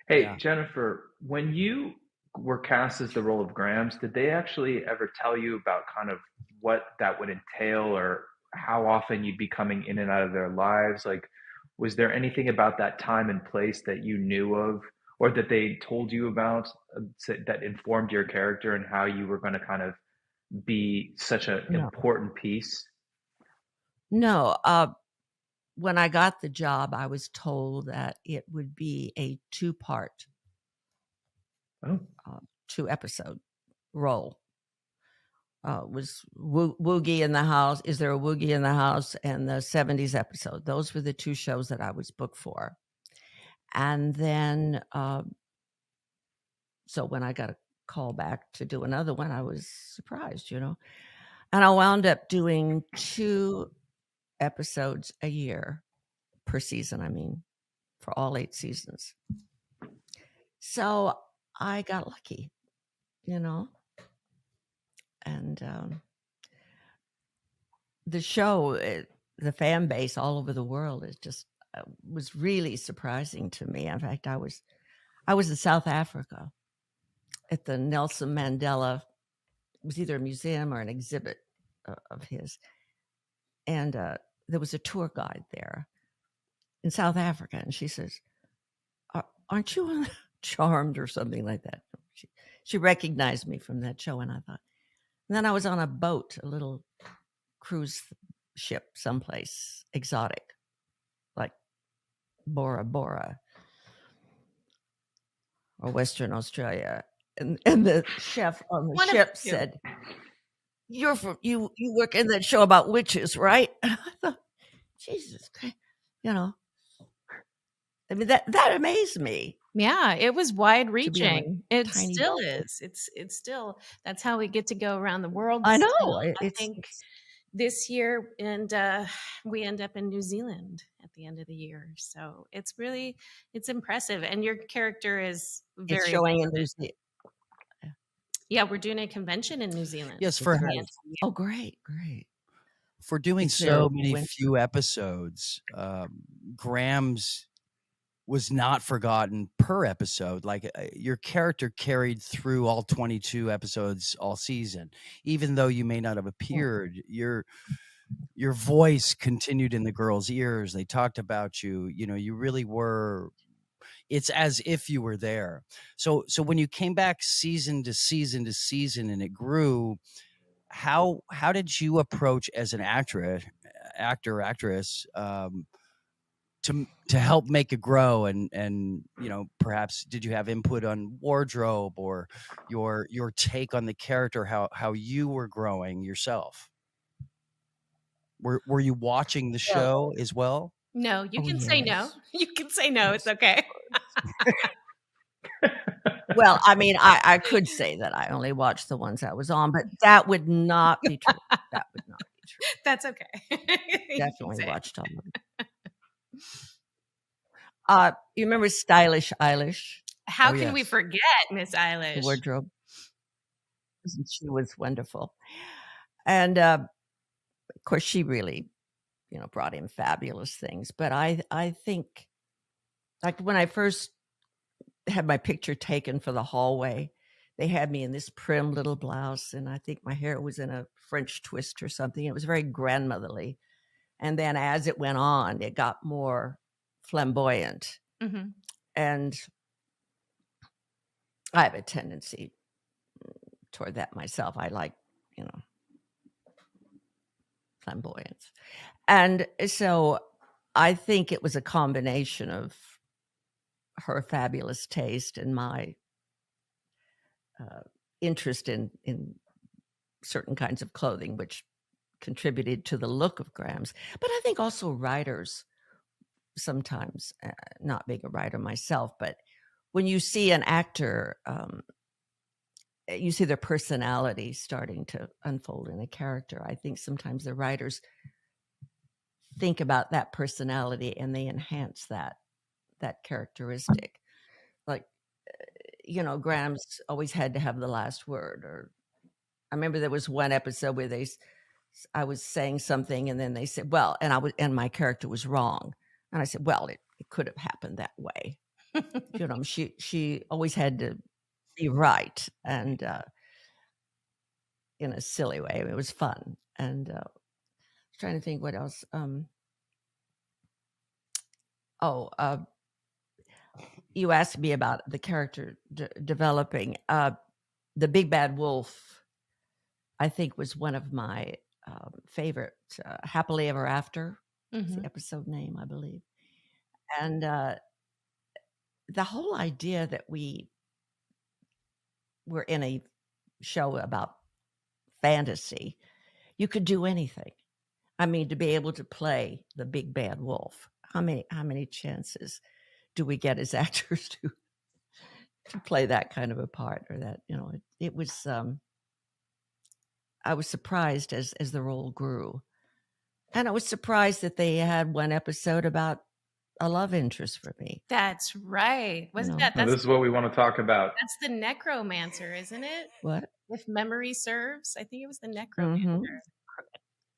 Hey, yeah. Jennifer, when you were cast as the role of Grams, did they actually ever tell you about kind of what that would entail, or how often you'd be coming in and out of their lives? Like, was there anything about that time and place that you knew of, or that they told you about, that informed your character and how you were going to kind of be such an important piece? No. When I got the job, I was told that it would be a 2-part, 2-episode role. Was Woogie in the House? Is there a Woogie in the House? And the 70s episode. Those were the 2 shows that I was booked for. And then, so when I got a call back to do another one, I was surprised, And I wound up doing 2 episodes a year per season. I mean, for all 8 seasons. So I got lucky, and the show, the fan base all over the world is just was really surprising to me. In fact, I was in South Africa at the Nelson Mandela. It was either a museum or an exhibit of his, and there was a tour guide there in South Africa, and she says, "Aren't you on Charmed or something like that?" She recognized me from that show, and I thought. And then I was on a boat, a little cruise ship, someplace exotic, like Bora Bora or Western Australia, and the chef on the ship said, "You work in that show about witches, right?" And I thought, Jesus Christ, I mean, that amazed me. Yeah, it was wide reaching. It still is. It's still, that's how we get to go around the world. I know. I think this year, and we end up in New Zealand at the end of the year. So it's impressive. And your character is very... It's showing in New Zealand. Yeah, we're doing a convention in New Zealand. Yes, oh, great. For doing so many few episodes, Grams was not forgotten per episode. Like your character carried through all 22 episodes all season, even though you may not have appeared. Your voice continued in the girls' ears. They talked about you. You really were. It's as if you were there. So when you came back season to season to season, and it grew, how did you approach as an actress? To help make it grow, and perhaps did you have input on wardrobe or your take on the character, how you were growing yourself? Were you watching the show as well? No, you can say no. You can say no. It's okay. Well, I mean, I could say that I only watched the ones I was on, but that would not be true. That would not be true. That's okay. Definitely watched all of them. You remember Stylish Eilish? How can we forget Miss Eilish? Wardrobe. She was wonderful. And of course, she really, brought in fabulous things. But I think, like when I first had my picture taken for the hallway, they had me in this prim little blouse, and I think my hair was in a French twist or something. It was very grandmotherly. And then as it went on, it got more flamboyant. Mm-hmm. And I have a tendency toward that myself. I like, flamboyance. And so I think it was a combination of her fabulous taste and my interest in certain kinds of clothing, which contributed to the look of Grams. But I think also writers sometimes, not being a writer myself, but when you see an actor, you see their personality starting to unfold in a character. I think sometimes the writers think about that personality and they enhance that characteristic. Like, Grams always had to have the last word. Or I remember there was one episode where they I was saying something, and then they said, well, and my character was wrong. And I said, well, it could have happened that way. She always had to be right, and in a silly way. It was fun. And I was trying to think what else. You asked me about the character developing. The Big Bad Wolf, I think, was one of my favorite. Happily Ever After is the episode name, I believe. And the whole idea that we were in a show about fantasy, you could do anything. I mean, to be able to play the Big Bad Wolf, how many chances do we get as actors to play that kind of a part, or that, it was, I was surprised as the role grew. And I was surprised that they had one episode about a love interest for me. That's right. Wasn't that? This is what we want to talk about. That's the necromancer, isn't it? What? If memory serves, I think it was the necromancer.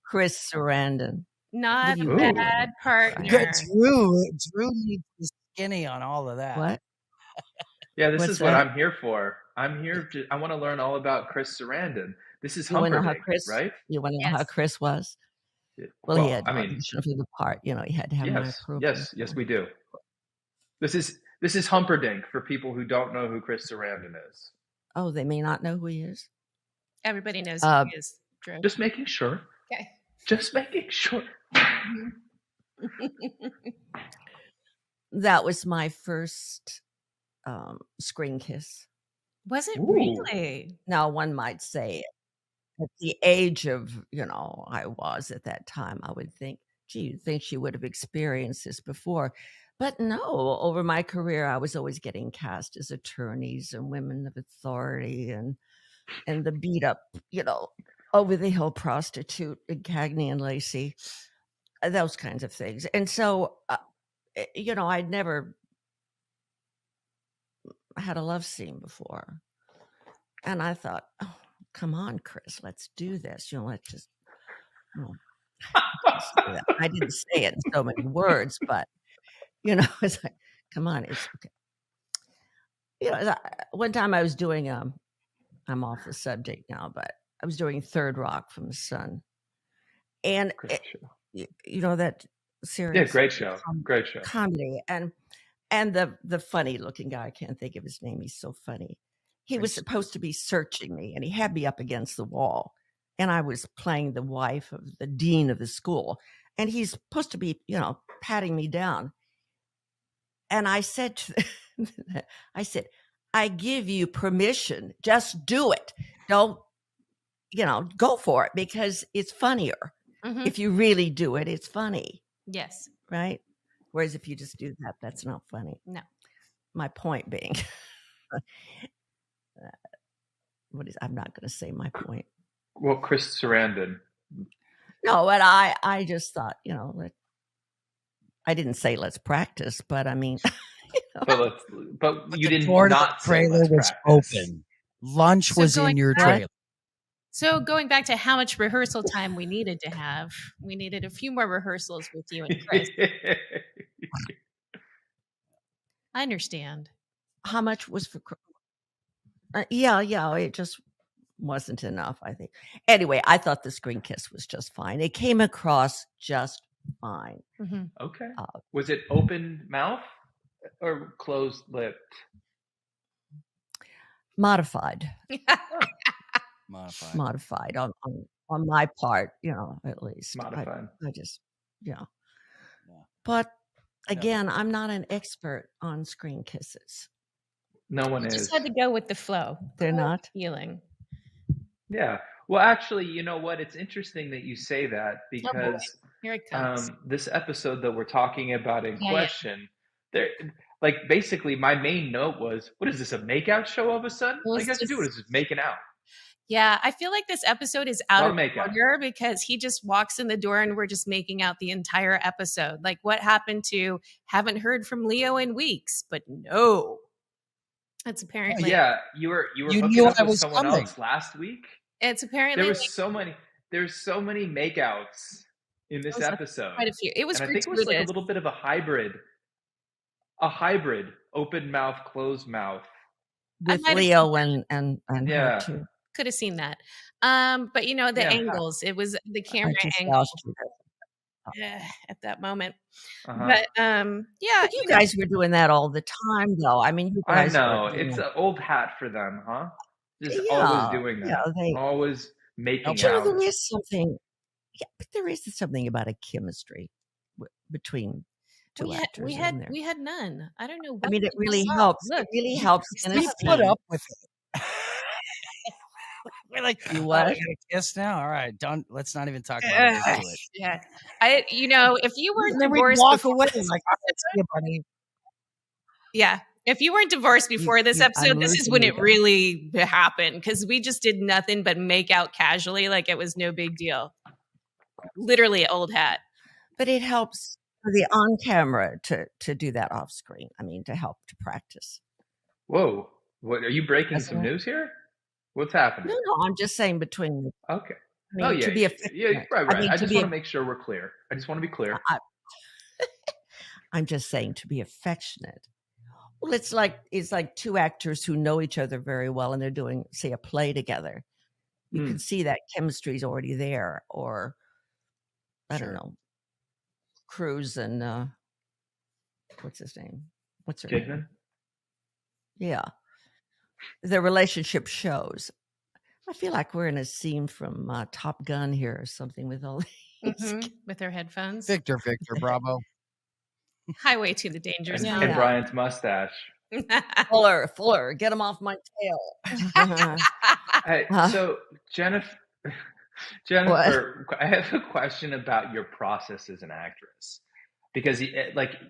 Chris Sarandon. Not a bad partner. Drew needs to be skinny on all of that. What? Yeah, this What's is what that? I'm here for. I'm here I want to learn all about Chris Sarandon. This is You want to know how Humperdinck, Chris, right? You want to know how Chris was? Well, he had audition for the part. He had to have my approval. Yes, we do. This is Humperdinck for people who don't know who Chris Sarandon is. Oh, they may not know who he is. Everybody knows who he is, Drew. Just making sure. Okay. Just making sure. That was my first screen kiss. Was it really? Now, one might say, at the age of, I was at that time, I would think, gee, you'd think she would have experienced this before. But no, over my career, I was always getting cast as attorneys and women of authority and the beat up, over the hill prostitute in Cagney and Lacey, those kinds of things. And so, I'd never had a love scene before. And I thought, oh, come on, Chris, let's do this. Let's just, I didn't say it in so many words, but, it's like, come on, it's okay. One time I was doing, I'm off the subject now, but I was doing Third Rock from the Sun. And, that series. Yeah, great show. Great show. Comedy. And the funny looking guy, I can't think of his name. He's so funny. He was supposed to be searching me, and he had me up against the wall. And I was playing the wife of the dean of the school. And he's supposed to be, patting me down. And I said, I give you permission. Just do it. Don't, go for it, because it's funnier. Mm-hmm. If you really do it, it's funny. Yes. Right? Whereas if you just do that, that's not funny. No. My point being, I'm not going to say my point. Well, Chris Sarandon. No, but I just thought, I didn't say let's practice, but I mean, but you did not say trailer was open. Lunch was in your trailer. So going back to how much rehearsal time we needed to have, we needed a few more rehearsals with you and Chris. I understand. How much was for? Yeah, it just wasn't enough, I think. Anyway, I thought the screen kiss was just fine. It came across just fine. Mm-hmm. Okay. Was it open mouth or closed lipped? Modified. Modified on my part, at least. Modified. I just, But again, I'm not an expert on screen kisses. No one is. Just had to go with the flow. They're not feeling. Yeah. Well, actually, you know what? It's interesting that you say that, because here it comes. This episode that we're talking about in question, there, like, basically my main note was, what is this, a makeout show all of a sudden? All you guys are doing is just making out. Yeah, I feel like this episode is out of order because he just walks in the door and we're just making out the entire episode. Like, what happened to haven't heard from Leo in weeks? But no, that's apparently you were hooking up with someone else last week. It's apparently there was so many. there's so many makeouts in this It was episode. quite a few. It was And I think it was like a gratuitous. little bit of a hybrid open mouth, closed mouth. I with might have Leo and her Yeah. too. could have seen that. But you know, the Yeah. angles, it was the I camera just angle lost you. at that moment. Uh-huh. But yeah, But you guys were doing that all the time, though. I mean, you I guys know. were, It's an old hat for them, huh? Just always doing that. yeah, they. Always making But, you know, out. there is something. Yeah, but there is something about a chemistry between two actors. we isn't there? had none. I don't know. I mean, it people really saw. helps. Look, It really helps in a We put scene. up with it. We're like, You oh, what? we gotta kiss now. All right, don't. Let's not even talk about it. Just do it. Yeah, if you weren't And then we divorced walk before away this, like, all right, see you, buddy. yeah, if you weren't divorced before this I'm episode, this is losing when you it guys. really happened because we just did nothing but make out casually, like it was no big deal. Literally, old hat. But it helps for the on camera to do that off screen. I mean, to help to practice. Whoa. What are you breaking That's some right. news here? What's happening? No, I'm just saying between. Okay. I mean, Oh yeah. to be affectionate. Yeah, right. I mean, I to just be want to make sure we're clear. I just want to be clear. I'm just saying to be affectionate. Well, it's like two actors who know each other very well and they're doing, say, a play together. You can see that chemistry is already there. Or I don't know, Krause and what's his name? What's her name? Kidman? Yeah, their relationship shows. I feel like we're in a scene from Top Gun here or something with all these. With their headphones. Victor, Bravo. Highway to the danger And, zone. and Brian's mustache. Fuller, get him off my tail. Hey, so Jennifer, I have a question about your process as an actress, because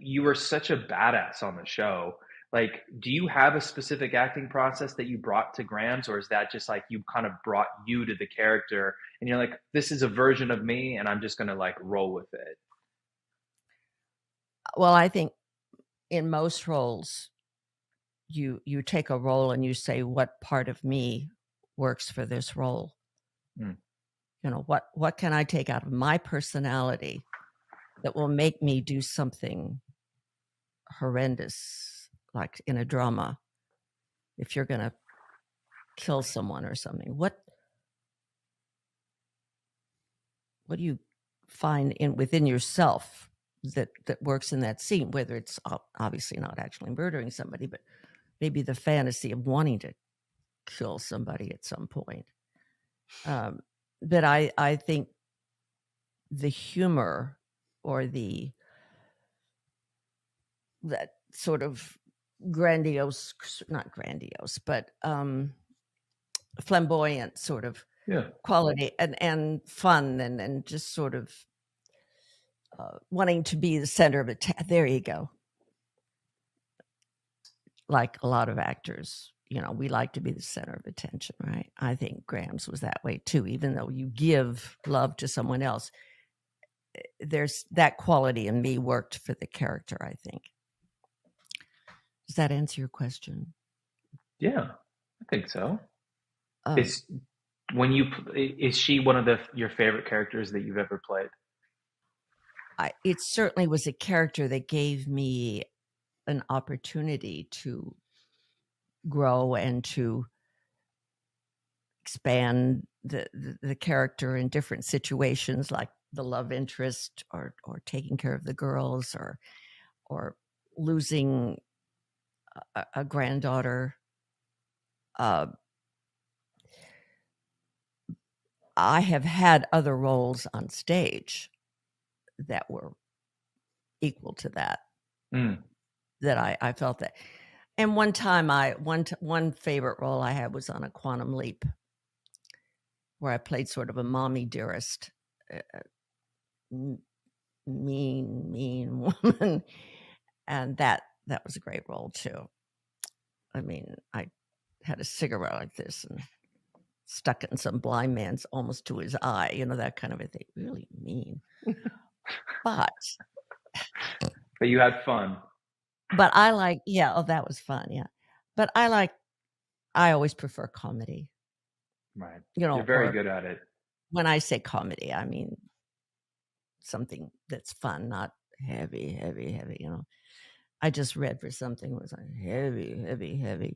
you were such a badass on the show. Like, do you have a specific acting process that you brought to Grams, or is that just like you kind of brought you to the character and you're like, this is a version of me and I'm just going to like roll with it? Well, I think in most roles, you take a role and you say, what part of me works for this role? You know, what can I take out of my personality that will make me do something horrendous, like in a drama? If you're going to kill someone or something, what do you find within yourself that works in that scene? Whether it's obviously not actually murdering somebody, but maybe the fantasy of wanting to kill somebody at some point. But I think the humor or that sort of grandiose, not grandiose, but flamboyant sort of quality and fun and just sort of wanting to be the center of it. There you go. Like a lot of actors, you know, we like to be the center of attention, right? I think Grams was that way too. Even though you give love to someone else, there's that quality in me worked for the character, I think. Does that answer your question? Yeah, I think so. Is she one of your favorite characters that you've ever played? It certainly was a character that gave me an opportunity to grow and to expand the character in different situations, like the love interest or taking care of the girls or losing a granddaughter. I have had other roles on stage that were equal to that. That I felt that. And one time one favorite role I had was on A Quantum Leap, where I played sort of a mommy dearest, mean woman. And that was a great role too. I mean, I had a cigarette like this and stuck it in some blind man's almost to his eye, you know, that kind of a thing. Really mean. But you had fun. But I like, that was fun, yeah. But I always prefer comedy. Right. You know, you're very good at it. when I say comedy, I mean something that's fun, not heavy. I just read for something that was like heavy.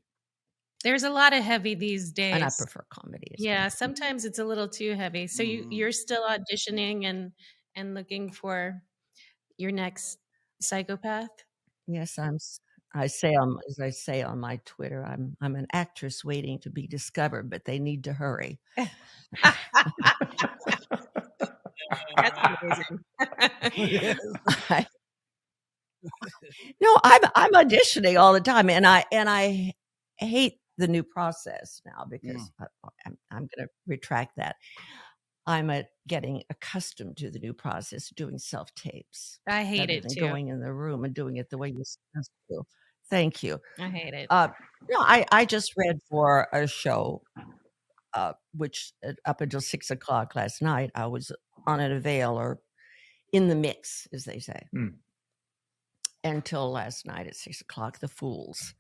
There's a lot of heavy these days. And I prefer comedy. Yeah, sometimes it's a little too heavy. So you're still auditioning and looking for your next psychopath? Yes, as I say on my Twitter, I'm an actress waiting to be discovered, but they need to hurry. That's amazing. No, I'm auditioning all the time, and I hate the new process now because I'm going to retract that. I'm getting accustomed to the new process, doing self tapes. I hate it too. Going in the room and doing it the way you're supposed to. Thank you. I hate it. I just read for a show, which up until 6:00 last night, I was on an avail or in the mix, as they say. Until last night at 6:00, the fools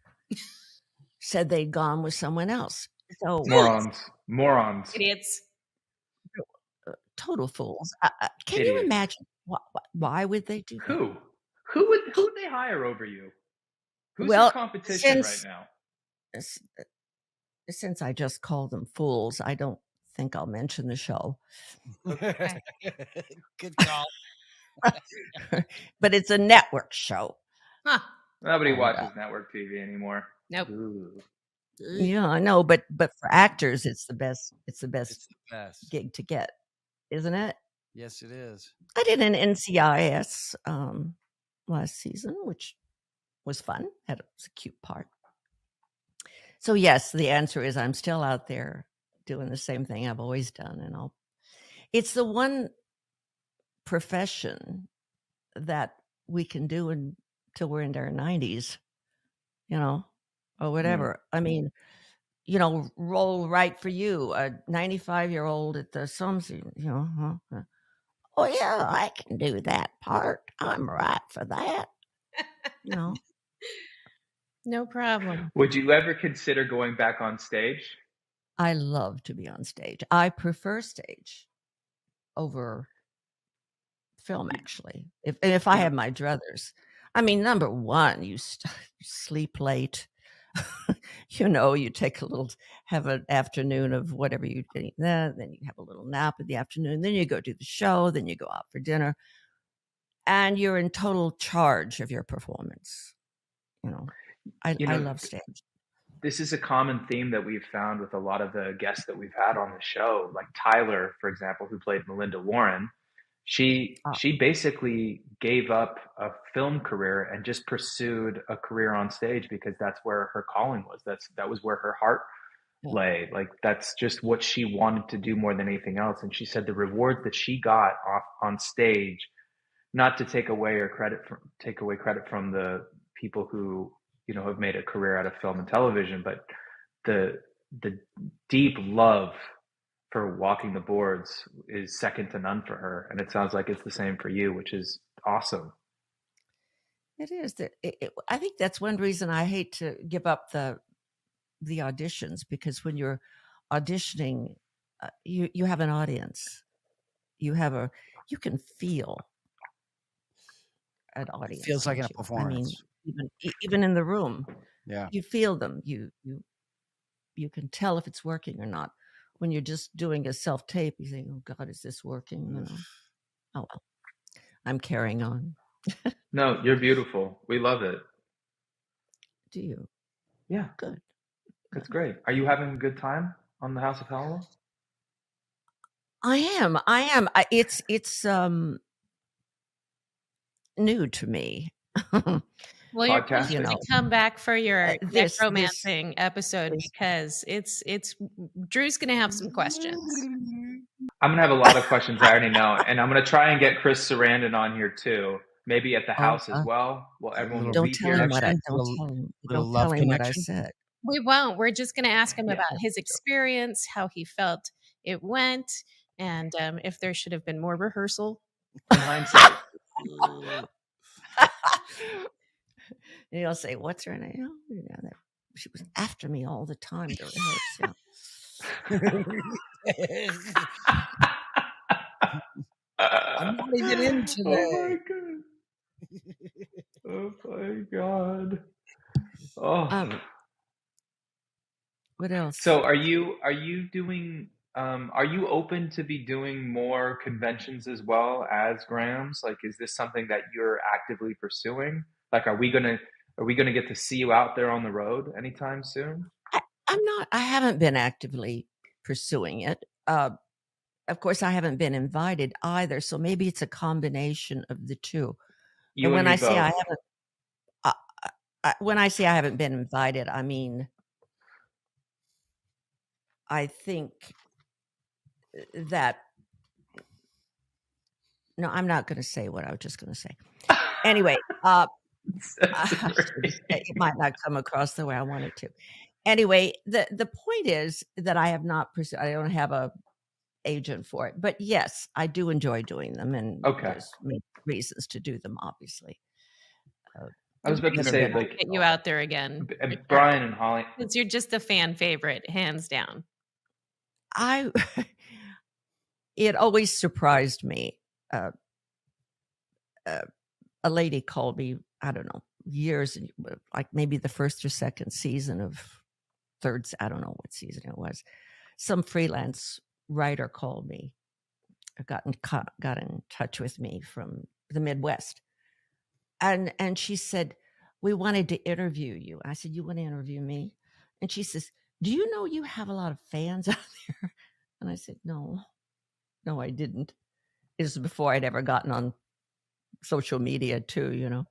said they'd gone with someone else. So morons, idiots, total fools. Can you imagine why would they do that? Who would they hire over you? Who's your competition right now? Since I just called them fools, I don't think I'll mention the show. Good call. But it's a network show. Huh. Nobody watches network TV anymore. Nope. Ooh. Yeah, I know, but for actors, it's the best. It's the best gig to get, isn't it? Yes, it is. I did an NCIS last season, which was fun. It was a cute part. So yes, the answer is I'm still out there doing the same thing I've always done, and it's the one profession that we can do until we're in our 90s, or whatever. I mean, roll right for you, a 95-year-old at the something, oh yeah, I can do that part. I'm right for that. No problem. Would you ever consider going back on stage? I love to be on stage. I prefer stage over film, actually. If I have my druthers. I mean, number one, you sleep late. You take have an afternoon of whatever you're getting there, then you have a little nap in the afternoon, then you go do the show, then you go out for dinner, and you're in total charge of your performance. I love stage. This is a common theme that we've found with a lot of the guests that we've had on the show, like Tyler, for example, who played Melinda Warren. She basically gave up a film career and just pursued a career on stage because that's where her calling was. That was where her heart lay. Like that's just what she wanted to do more than anything else. And she said the rewards that she got off on stage, not to take away credit from the people who have made a career out of film and television, but the deep love for walking the boards is second to none for her. And it sounds like it's the same for you, which is awesome. It is. I think that's one reason I hate to give up the auditions, because when you're auditioning, you have an audience. You can feel an audience. It feels like in a performance. I mean, even in the room, yeah, you feel them. You can tell if it's working or not. When you're just doing a self-tape, you think, oh God, is this working? Oh well, I'm carrying on. No, you're beautiful. We love it. Do you? Yeah. Good. That's great. Are you having a good time on the House of Howell? I am. It's new to me. Well, you're going to come back for your necromancing episode because it's Drew's going to have some questions. I'm going to have a lot of questions I already know, and I'm going to try and get Chris Sarandon on here too. Maybe at the house as well. Well, everyone will be here. Don't tell him what I said. We won't. We're just going to ask him about his experience, how he felt it went, and if there should have been more rehearsal. In hindsight. And you'll say, what's her name? She was after me all the time to rehearse. we been in today? Oh my god. Oh. What else? So are you doing are you open to be doing more conventions as well as Grams? Like, is this something that you're actively pursuing? Like, are we gonna get to see you out there on the road anytime soon? I haven't been actively pursuing it. Of course, I haven't been invited either. So maybe it's a combination of the two. You And and when me I say I both. haven't, when I say I haven't been invited, I mean, I think that, no, I'm not going to say what I was just going to say. Anyway, it might not come across the way I want it to. Anyway, the point is that I have not pursued. I don't have a agent for it, but yes, I do enjoy doing them, and there's many reasons to do them. Obviously, I was about to say, like, get you out there again, Brian and Holly, since you're just a fan favorite, hands down. It always surprised me. A lady called me, I don't know, years, like maybe the first or second season of I don't know what season it was. Some freelance writer called me, got in touch with me from the Midwest. And she said, we wanted to interview you. I said, you want to interview me? And she says, do you know you have a lot of fans out there? And I said, no, I didn't. It was before I'd ever gotten on social media too,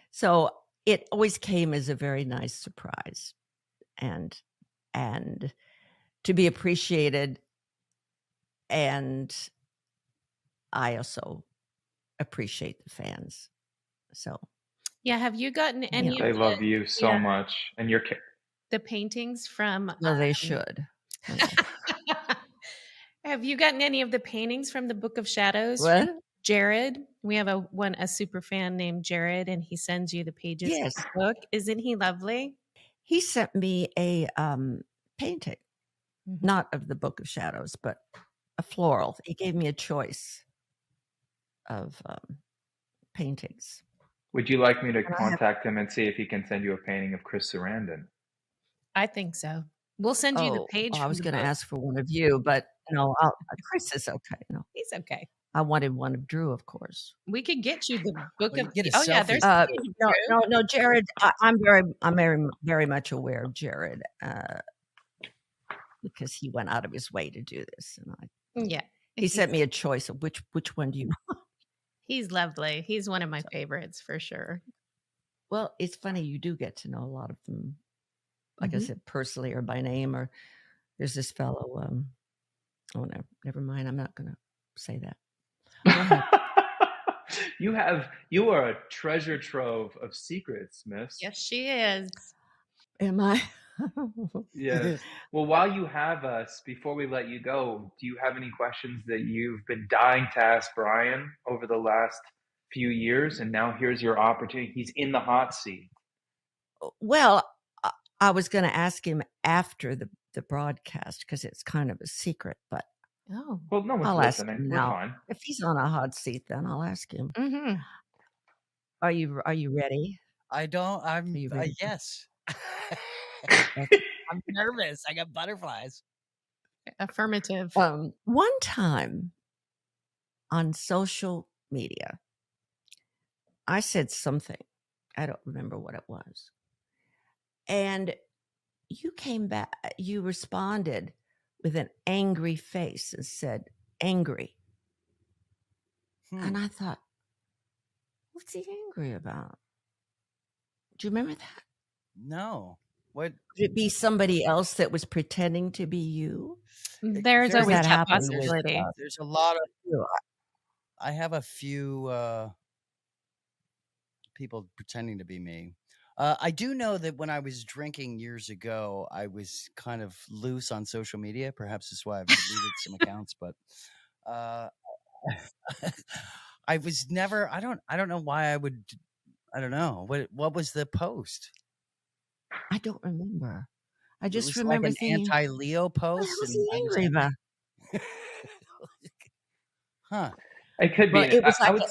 So it always came as a very nice surprise and to be appreciated. And I also appreciate the fans. So yeah, have you gotten any? They love you so much, and the paintings from. Well, they should. Have you gotten any of the paintings from the Book of Shadows? What? Jared, we have a super fan named Jared, and he sends you the pages of the book. Isn't he lovely? He sent me a painting, not of the Book of Shadows, but a floral. He gave me a choice of paintings. Would you like me to contact him and see if he can send you a painting of Chris Sarandon? I think so. We'll send you the page. I was going to ask for one of you, but no, Chris is okay. No, he's okay. I wanted one of Drew, of course. We could get you the book of. Yeah, there's no, Jared. I'm very much aware of Jared because he went out of his way to do this, and he sent me a choice of which one do you want. He's lovely. He's one of my favorites for sure. Well, it's funny you do get to know a lot of them, like I said, personally or by name. Or there's this fellow. Oh no, never mind. I'm not going to say that. You are a treasure trove of secrets, miss. Yes, she is. Am I? Yes. Well, while you have us, before we let you go, do you have any questions that you've been dying to ask Brian over the last few years? And now here's your opportunity. He's in the hot seat. Well, I was going to ask him after the broadcast because it's kind of a secret, but well, no one's I'll listening. ask him We're now. fine. If he's on a hot seat, then I'll ask him. Are you ready? I'm yes. I'm nervous. I got butterflies. Affirmative. One time on social media, I said something. I don't remember what it was. And you came back, you responded with an angry face and said, angry. And I thought, what's he angry about? Do you remember that? No. What? Could it be somebody else that was pretending to be you? There's always that possibility. There's a lot of. I have a few people pretending to be me. I do know that when I was drinking years ago, I was kind of loose on social media. Perhaps that's why I've deleted some accounts, but I was never. I don't know why I would. I don't know what was the post. I don't remember. I just was remember like an anti-Leo post. What was he angry about? Huh. It could Well, be. it was I like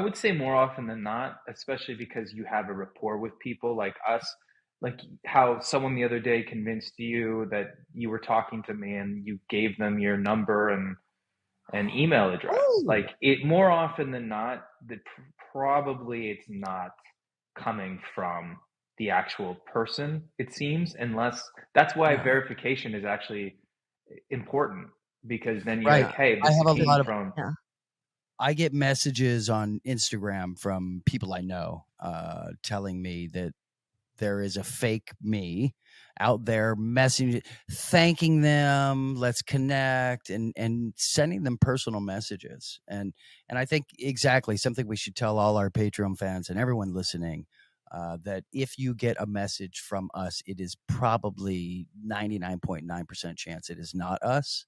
would say more often than not, especially because you have a rapport with people like us. Like how someone the other day convinced you that you were talking to me and you gave them your number and email address. oh, Like it more often than not, probably it's not coming from the actual person, it seems, unless that's why Yeah. verification is actually important because then you're Right. like, hey, I this have a came lot of from. yeah. I get messages on Instagram from people I know telling me that there is a fake me out there messaging, thanking them, let's connect, and sending them personal messages. And I think exactly something we should tell all our Patreon fans and everyone listening that if you get a message from us, it is probably 99.9% chance it is not us.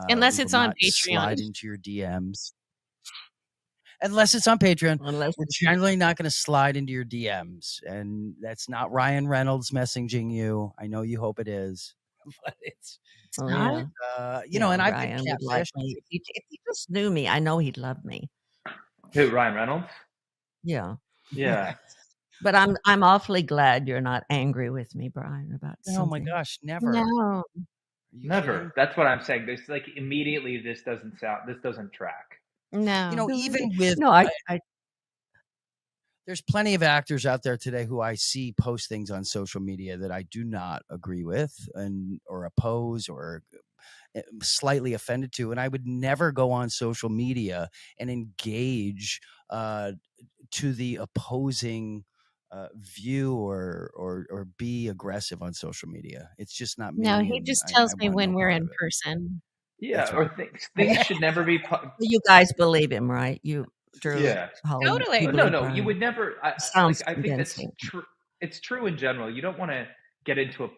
Unless We it's will on not Patreon. slide into your DMs. Unless it's on Patreon, Unless we're generally not going to slide into your DMs. And that's not Ryan Reynolds messaging you. I know you hope it is, but it's, oh not? yeah, you know, and I've been Ryan would like catfished. me. If he just knew me, I know he'd love me. Who, Ryan Reynolds? Yeah, Yeah. but I'm awfully glad you're not angry with me, Brian, about Oh my something. gosh, never. No. Are you Never. kidding? That's what I'm saying. There's like immediately this doesn't track. No. You know, No, even with no, I there's plenty of actors out there today who I see post things on social media that I do not agree with and or oppose or slightly offended to, and I would never go on social media and engage to the opposing view or be aggressive on social media. It's just not me. No, he And just I tells me want when no we're part in of it. person. Yeah, That's or right. things should never be. you guys believe him, right? You, Drew, Yeah. Holly, Totally. you Oh, No, believe no, Brian. you would never. Sounds I think that's convincing. true. It's true in general. You don't want to get into a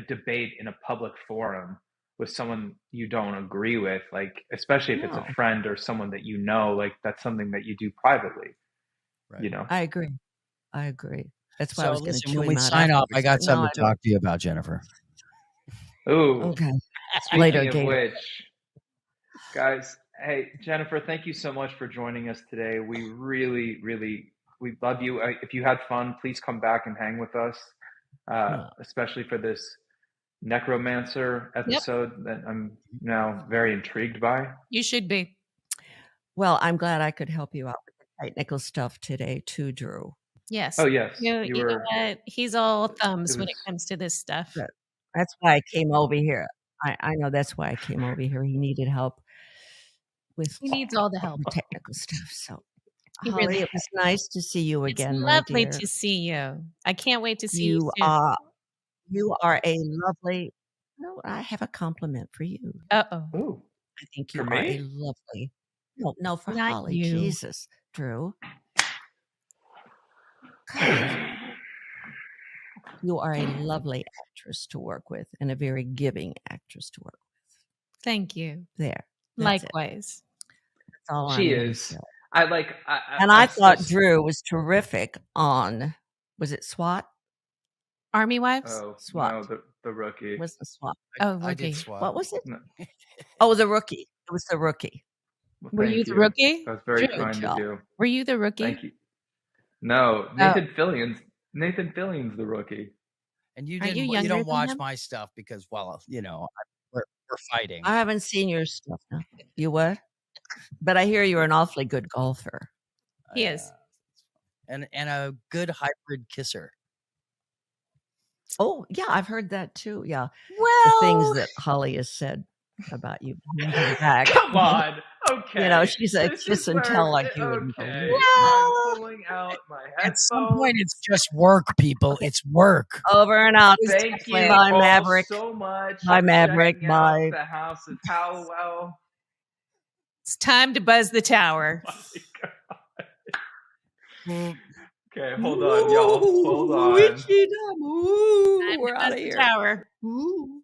debate in a public forum with someone you don't agree with, like especially if it's a No, friend or someone that you know. Like that's something that you do privately. Right. You know. I agree. That's why I So was going to listen, chew when him we out sign off, I afterwards, got but no, something I to don't. talk to you about, Jennifer. Ooh. Okay, Speaking later, of Gator. which, guys, hey Jennifer, thank you so much for joining us today. We really, really, we love you. If you had fun, please come back and hang with us, Yeah. especially for this necromancer episode that I'm now very intrigued by. You should be. Well, I'm glad I could help you out with the technical stuff today too, Drew. Yes. Oh yes, You know were. what? He's all thumbs It when was. it comes to this stuff. But that's why I came over here. I know that's why I came over here. He needed help with He needs all the help. the technical stuff. So, He Holly, really it was nice to see you It's again, my lovely dear. to see you. I can't wait to see you You soon. are a lovely. No, I have a compliment for you. Uh-oh. Ooh, I think for you are a me? lovely. No, for Not Holly. you. Jesus, Drew. God, you are a lovely actress to work with and a very giving actress to work with. Thank you. There. That's it. Likewise. That's all She I'm going to is. say. And I I'm thought still. Drew was terrific on, was it SWAT? Army wives? Oh SWAT. no, the rookie. It wasn't SWAT. Oh, I did rookie. swap. What was it? No, Oh, the rookie. It was the rookie. well, Were you thank the rookie? That's very Drew, kind job. of you. were you the rookie? Thank you. No, Oh, Nathan Fillion's the rookie. And you aren't you didn't. You younger don't than watch him? my stuff because, well, you know, we're fighting. I haven't seen your stuff now. You what? But I hear you're an awfully good golfer. He is. And a good hybrid kisser. Oh, yeah, I've heard that too. Yeah. The Well, things that Holly has said about you behind your back. Come on. Okay. You know, she's a This kiss is and where- tell like you wouldn't okay. believe. I'm pulling out my At some headphones. point, it's just work, people. It's work. Over and out. Thank you Bye, all Maverick. so much. Bye, for Maverick. checking out Bye. the House of Hallowell. it's time to buzz the tower. Oh my God. Okay, hold on, y'all. Hold on. Witchy dumb. Ooh, Time we're to out buzz of the here. tower. Ooh.